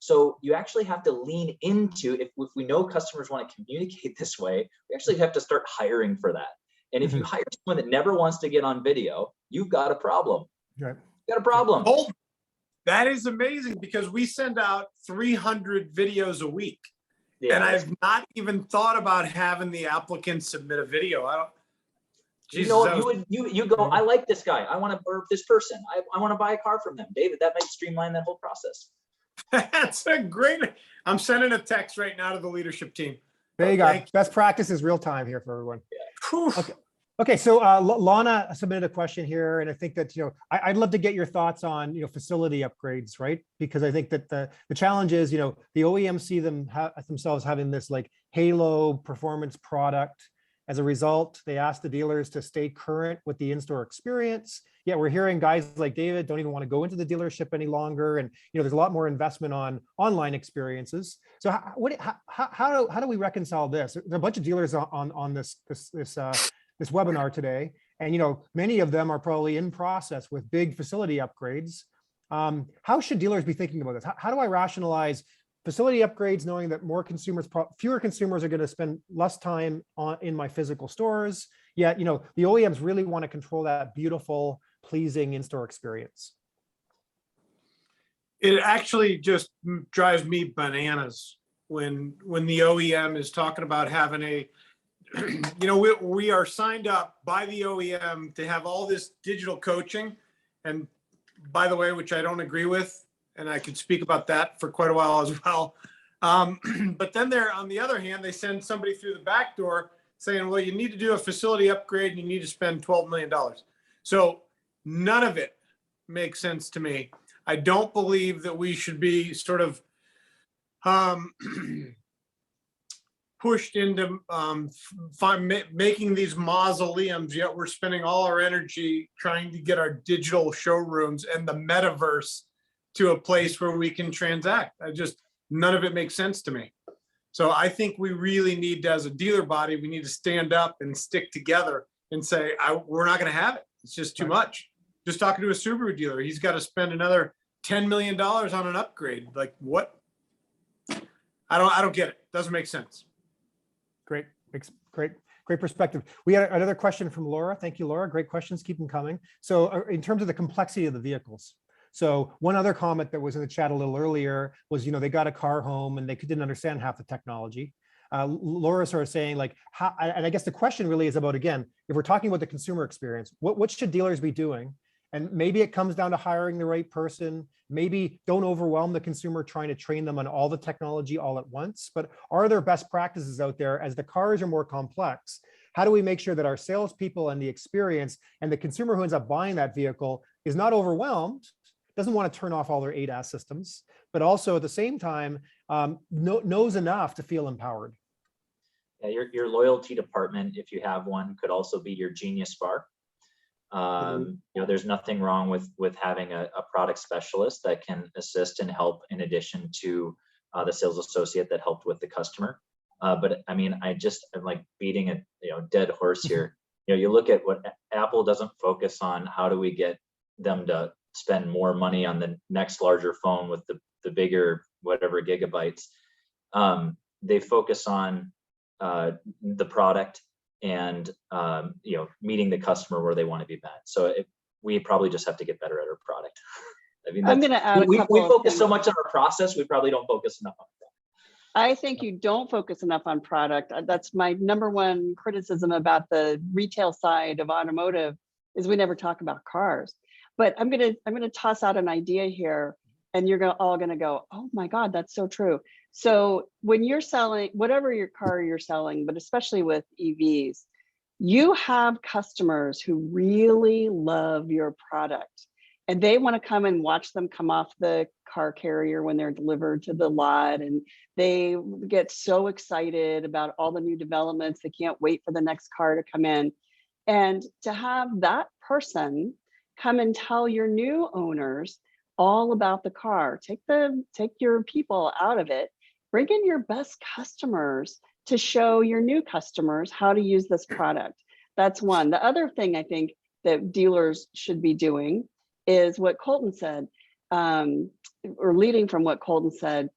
So you actually have to lean into, if we know customers want to communicate this way, we actually have to start hiring for that. And if you hire someone that never wants to get on video, you've got a problem. Right. You've got a problem. Oh, that is amazing, because we send out 300 videos a week. Yeah, and I've not even thought about having the applicant submit a video. I don't. Jesus, you go, I like this guy. I want to, or this person. I want to buy a car from them. David, that might streamline that whole process. That's a great. I'm sending a text right now to the leadership team. There you go. Best practice is real time here for everyone. Yeah. Okay, so Lana submitted a question here, and I think that I'd love to get your thoughts on facility upgrades, right? Because I think that the challenge is the OEMs see themselves having this like halo performance product. As a result, they ask the dealers to stay current with the in-store experience. Yet we're hearing guys like David don't even want to go into the dealership any longer, and there's a lot more investment on online experiences. So how do we reconcile this? There are a bunch of dealers on this webinar today, and many of them are probably in process with big facility upgrades. How should dealers be thinking about this? How do I rationalize facility upgrades, knowing that fewer consumers are going to spend less time in my physical stores, yet the OEMs really want to control that beautiful, pleasing in-store experience? It actually just drives me bananas when the OEM is talking about having a, we are signed up by the OEM to have all this digital coaching, and by the way, which I don't agree with, and I could speak about that for quite a while as well. But then on the other hand, they send somebody through the back door saying, well, you need to do a facility upgrade and you need to spend $12 million. So none of it makes sense to me. I don't believe that we should be sort of pushed into making these mausoleums, yet we're spending all our energy trying to get our digital showrooms and the metaverse to a place where we can transact. None of it makes sense to me. So I think we really need to, as a dealer body, we need to stand up and stick together and say, we're not going to have it. It's just too much. Just talking to a Subaru dealer, he's got to spend another $10 million on an upgrade. Like what? I don't get it. Doesn't make sense. Great. Great perspective. We had another question from Laura. Thank you, Laura. Great questions. Keep them coming. So in terms of the complexity of the vehicles, so one other comment that was in the chat a little earlier was, they got a car home and they didn't understand half the technology. Laura sort of saying like, and I guess the question really is about, again, if we're talking about the consumer experience, what should dealers be doing? And maybe it comes down to hiring the right person. Maybe don't overwhelm the consumer trying to train them on all the technology all at once, but are there best practices out there as the cars are more complex? How do we make sure that our salespeople and the experience and the consumer who ends up buying that vehicle is not overwhelmed, doesn't want to turn off all their ADAS systems, but also at the same time knows enough to feel empowered? Yeah, your loyalty department, if you have one, could also be your genius bar. There's nothing wrong with having a product specialist that can assist and help in addition to the sales associate that helped with the customer. But I mean, I'm like beating a dead horse here. You look at what Apple doesn't focus on. How do we get them to spend more money on the next larger phone with the bigger whatever gigabytes? They focus on the product and meeting the customer where they want to be met. So we probably just have to get better at our product. I mean, I'm going to add we couple of focus things. so much on our process, we probably don't focus enough on that. I think you don't focus enough on product. That's my number one criticism about the retail side of automotive is we never talk about cars. But I'm gonna toss out an idea here, and you're all gonna go, oh my God, that's so true. So when you're selling whatever your car you're selling, but especially with EVs, you have customers who really love your product. And they want to come and watch them come off the car carrier when they're delivered to the lot. And they get so excited about all the new developments. They can't wait for the next car to come in. And to have that person come and tell your new owners all about the car, take your people out of it, bring in your best customers to show your new customers how to use this product. That's one. The other thing I think that dealers should be doing is what Colton said, or leading from what Colton said,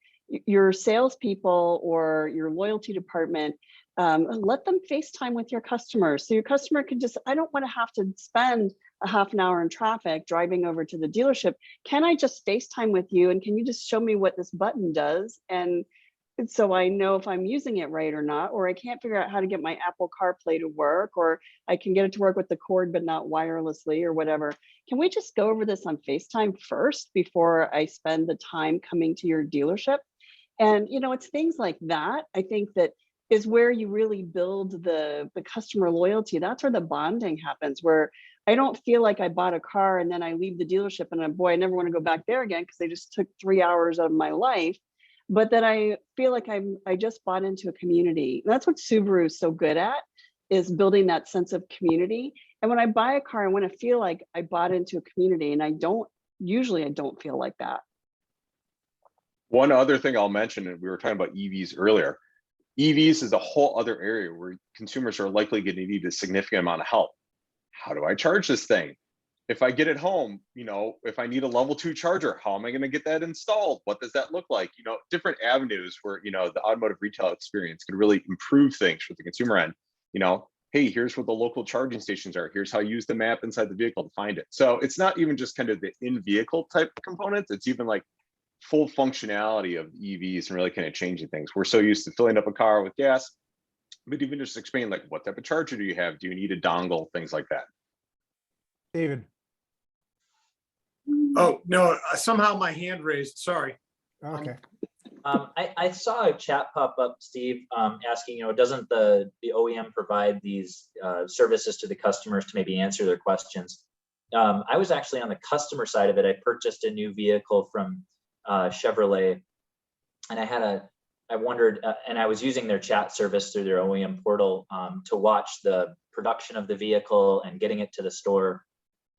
your salespeople or your loyalty department, let them FaceTime with your customers. So your customer can I don't want to have to spend a half an hour in traffic driving over to the dealership. Can I just FaceTime with you? And can you just show me what this button does? And so I know if I'm using it right or not, or I can't figure out how to get my Apple CarPlay to work, or I can get it to work with the cord, but not wirelessly or whatever. Can we just go over this on FaceTime first before I spend the time coming to your dealership? And, it's things like that, I think that is where you really build the customer loyalty. That's where the bonding happens, where I don't feel like I bought a car and then I leave the dealership and boy, I never want to go back there again because they just took 3 hours of my life. But that I feel like I just bought into a community. And that's what Subaru is so good at, is building that sense of community. And when I buy a car, I want to feel like I bought into a community, and I don't feel like that. One other thing I'll mention, and we were talking about EVs earlier, EVs is a whole other area where consumers are likely going to need a significant amount of help. How do I charge this thing? If I get it home, if I need a level 2 charger, how am I going to get that installed? What does that look like? Different avenues where, the automotive retail experience can really improve things for the consumer end. Hey, here's where the local charging stations are. Here's how you use the map inside the vehicle to find it. So it's not even just kind of the in-vehicle type components. It's even like full functionality of EVs and really kind of changing things. We're so used to filling up a car with gas, but even just explain like, what type of charger do you have? Do you need a dongle? Things like that. David. Oh, no, somehow my hand raised, sorry. Okay. I saw a chat pop up, Steve, asking, doesn't the OEM provide these services to the customers to maybe answer their questions? I was actually on the customer side of it. I purchased a new vehicle from Chevrolet, and I wondered, and I was using their chat service through their OEM portal to watch the production of the vehicle and getting it to the store.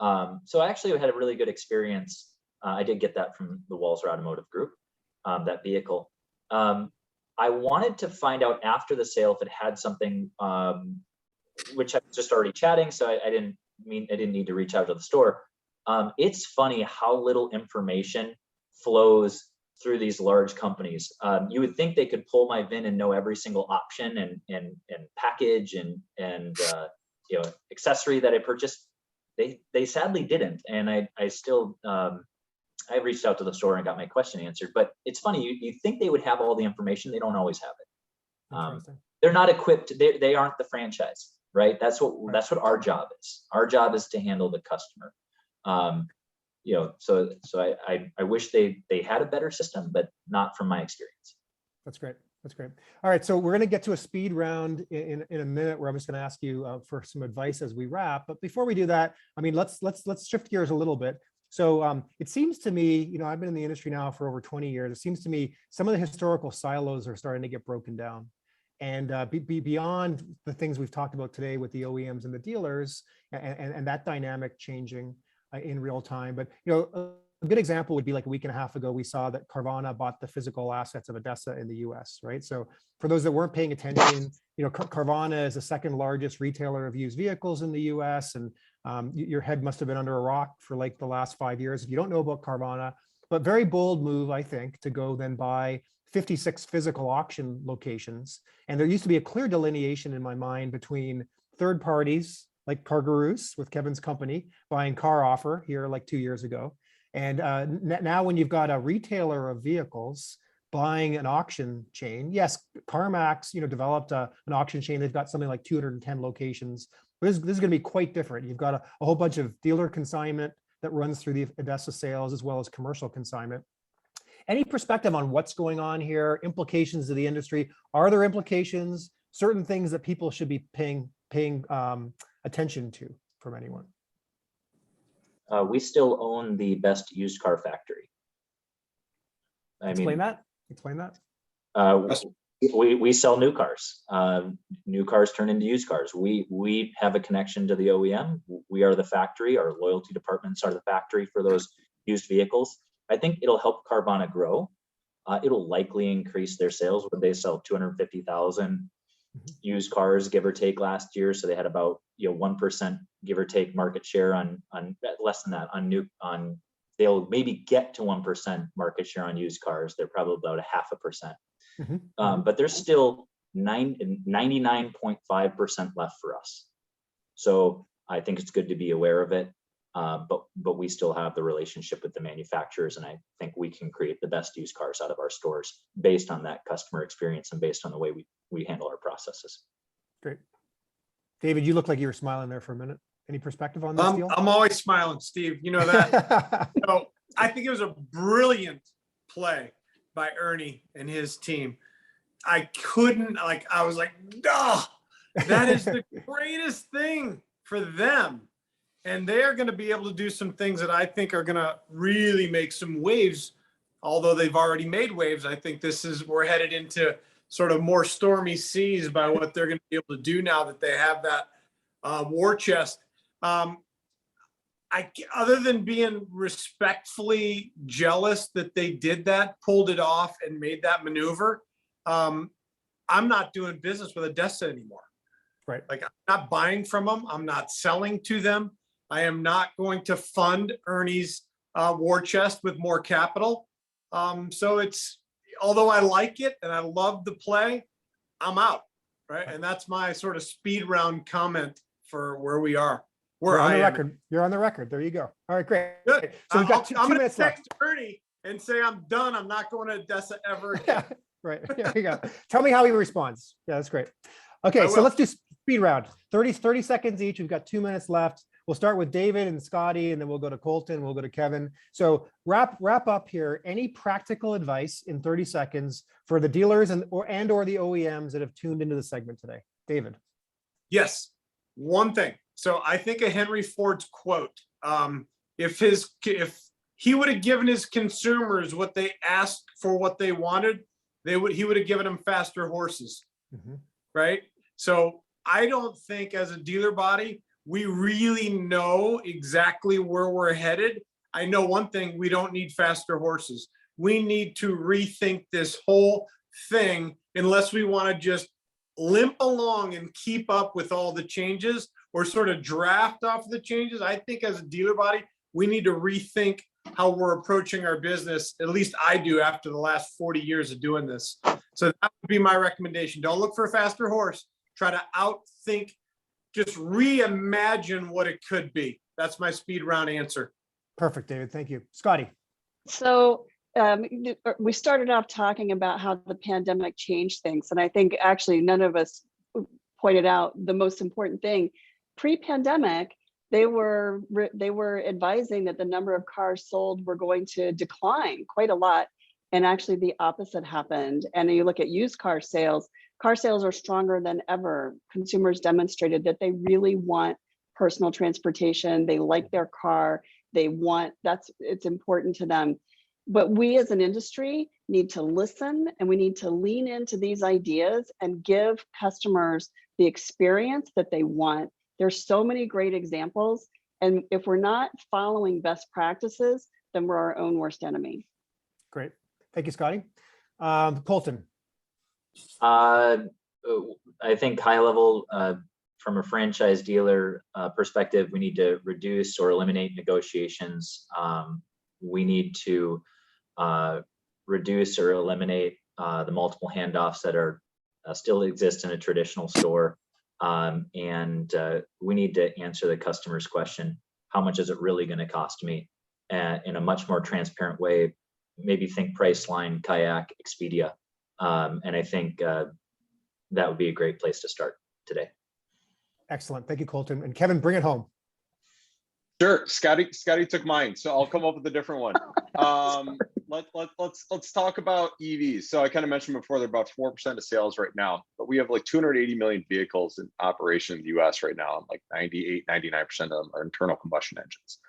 So I actually had a really good experience. I did get that from the Walser Automotive Group, that vehicle. I wanted to find out after the sale if it had something, which I was just already chatting, so I didn't need to reach out to the store. It's funny how little information flows through these large companies. You would think they could pull my VIN and know every single option and package and accessory that I purchased. They sadly didn't, and I still I reached out to the store and got my question answered. But it's funny, you think they would have all the information, they don't always have it. They're not equipped. They aren't the franchise, right? That's what our job is. Our job is to handle the customer. So I wish they had a better system, but not from my experience. That's great. That's great. All right, so we're going to get to a speed round in a minute, where I'm just going to ask you for some advice as we wrap. But before we do that, I mean, let's shift gears a little bit. So it seems to me, I've been in the industry now for over 20 years. It seems to me some of the historical silos are starting to get broken down, and beyond the things we've talked about today with the OEMs and the dealers, and that dynamic changing in real time. But a good example would be like a week and a half ago, we saw that Carvana bought the physical assets of ADESA in the US, right? So for those that weren't paying attention, Carvana is the second largest retailer of used vehicles in the US. And your head must have been under a rock for like the last 5 years if you don't know about Carvana. But very bold move, I think, to go then buy 56 physical auction locations. And there used to be a clear delineation in my mind between third parties like CarGurus with Kevin's company buying CarOffer here like 2 years ago. And now when you've got a retailer of vehicles buying an auction chain, yes, CarMax, developed an auction chain. They've got something like 210 locations. But this is going to be quite different. You've got a whole bunch of dealer consignment that runs through the ADESA sales, as well as commercial consignment. Any perspective on what's going on here, implications to the industry? Are there implications, certain things that people should be paying attention to from anyone? We still own the best used car factory. Explain that. We sell new cars. New cars turn into used cars. We have a connection to the OEM. We are the factory. Our loyalty departments are the factory for those used vehicles. I think it'll help Carvana grow. It'll likely increase their sales when they sell 250,000 used cars, give or take, last year. So they had about 1% give or take market share on less than that on they'll maybe get to 1% market share on used cars. They're probably about 0.5%. But there's still 99.5% left for us. So I think it's good to be aware of it. But we still have the relationship with the manufacturers, and I think we can create the best used cars out of our stores based on that customer experience and based on the way we handle our processes. Great. David, you look like you were smiling there for a minute. Any perspective on this deal? I'm always smiling, Steve. You know that. So I think it was a brilliant play by Ernie and his team. I was like, duh, that is the greatest thing for them. And they are going to be able to do some things that I think are going to really make some waves. Although they've already made waves, I think we're headed into sort of more stormy seas by what they're going to be able to do now that they have that war chest. Other than being respectfully jealous that they did that, pulled it off and made that maneuver, I'm not doing business with ADESA anymore. Right. Like, I'm not buying from them. I'm not selling to them. I am not going to fund Ernie's war chest with more capital. So although I like it and I love the play, I'm out. Right. And that's my sort of speed round comment for where we are. You're on the record. You're on the record. There you go. All right, great. Good. So we've got two minutes left. Text Ernie and say I'm done. I'm not going to ADESA ever again. Right. There you go. Tell me how he responds. Yeah, that's great. Okay, so let's do speed round. 30 seconds each. We've got 2 minutes left. We'll start with David and Scotty, and then we'll go to Colton. We'll go to Kevin. So wrap up here. Any practical advice in 30 seconds for the dealers and or the OEMs that have tuned into the segment today? David. Yes. One thing. So I think of Henry Ford's quote. If he would have given his consumers what they asked for, what they wanted, he would have given them faster horses. Right. So I don't think as a dealer body, we really know exactly where we're headed. I know one thing: we don't need faster horses. We need to rethink this whole thing unless we want to just limp along and keep up with all the changes or sort of draft off the changes. I think as a dealer body, we need to rethink how we're approaching our business. At least I do after the last 40 years of doing this. So that would be my recommendation. Don't look for a faster horse. Try to outthink, just reimagine what it could be. That's my speed round answer. Perfect, David. Thank you. Scotty. So we started off talking about how the pandemic changed things. And I think actually none of us pointed out the most important thing. Pre-pandemic, they were advising that the number of cars sold were going to decline quite a lot. And actually the opposite happened. And you look at used car sales are stronger than ever. Consumers demonstrated that they really want personal transportation. They like their car. It's important to them. But we as an industry need to listen, and we need to lean into these ideas and give customers the experience that they want. There's so many great examples. And if we're not following best practices, then we're our own worst enemy. Great. Thank you, Scotty. Colton. I think high level, from a franchise dealer perspective, we need to reduce or eliminate negotiations. We need to reduce or eliminate the multiple handoffs that are still exist in a traditional store. And we need to answer the customer's question, how much is it really going to cost me? In a much more transparent way, maybe think Priceline, Kayak, Expedia. And I think that would be a great place to start today. Excellent. Thank you, Colton. And Kevin, bring it home. Sure, Scotty took mine, so I'll come up with a different one. Let's talk about EVs. So I kind of mentioned before, they're about 4% of sales right now, but we have like 280 million vehicles in operation in the US right now, and like 98, 99% of them are internal combustion engines.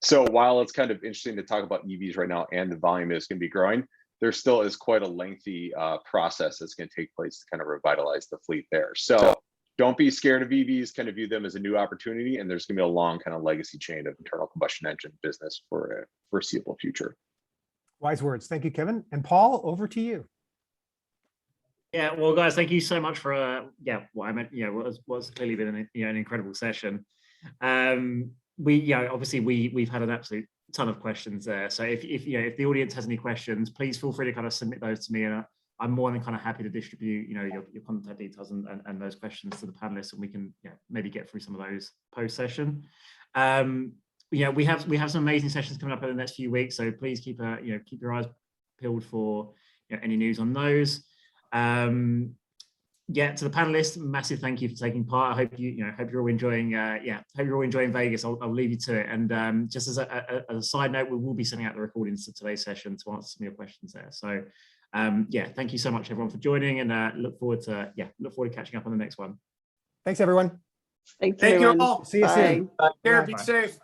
So while it's kind of interesting to talk about EVs right now and the volume is going to be growing, there still is quite a lengthy process that's going to take place to kind of revitalize the fleet there. So don't be scared of EVs, kind of view them as a new opportunity, and there's going to be a long kind of legacy chain of internal combustion engine business for a foreseeable future. Wise words. Thank you, Kevin. And Paul, over to you. Yeah, well, guys, thank you so much for what's clearly been an incredible session. Obviously we've had an absolute ton of questions there. So if the audience has any questions, please feel free to kind of submit those to me, and I'm more than kind of happy to distribute your contact details and those questions to the panelists, and we can maybe get through some of those post session. We have some amazing sessions coming up over the next few weeks, so please keep your eyes peeled for any news on those. To the panelists, massive thank you for taking part. I hope you're all enjoying Vegas. I'll leave you to it. And just as a side note, we will be sending out the recordings of today's session to answer some of your questions there. So thank you so much everyone for joining, and look forward to catching up on the next one. Thanks everyone. Thanks, Thank you everyone. all. See you soon. Bye. Take care, be safe.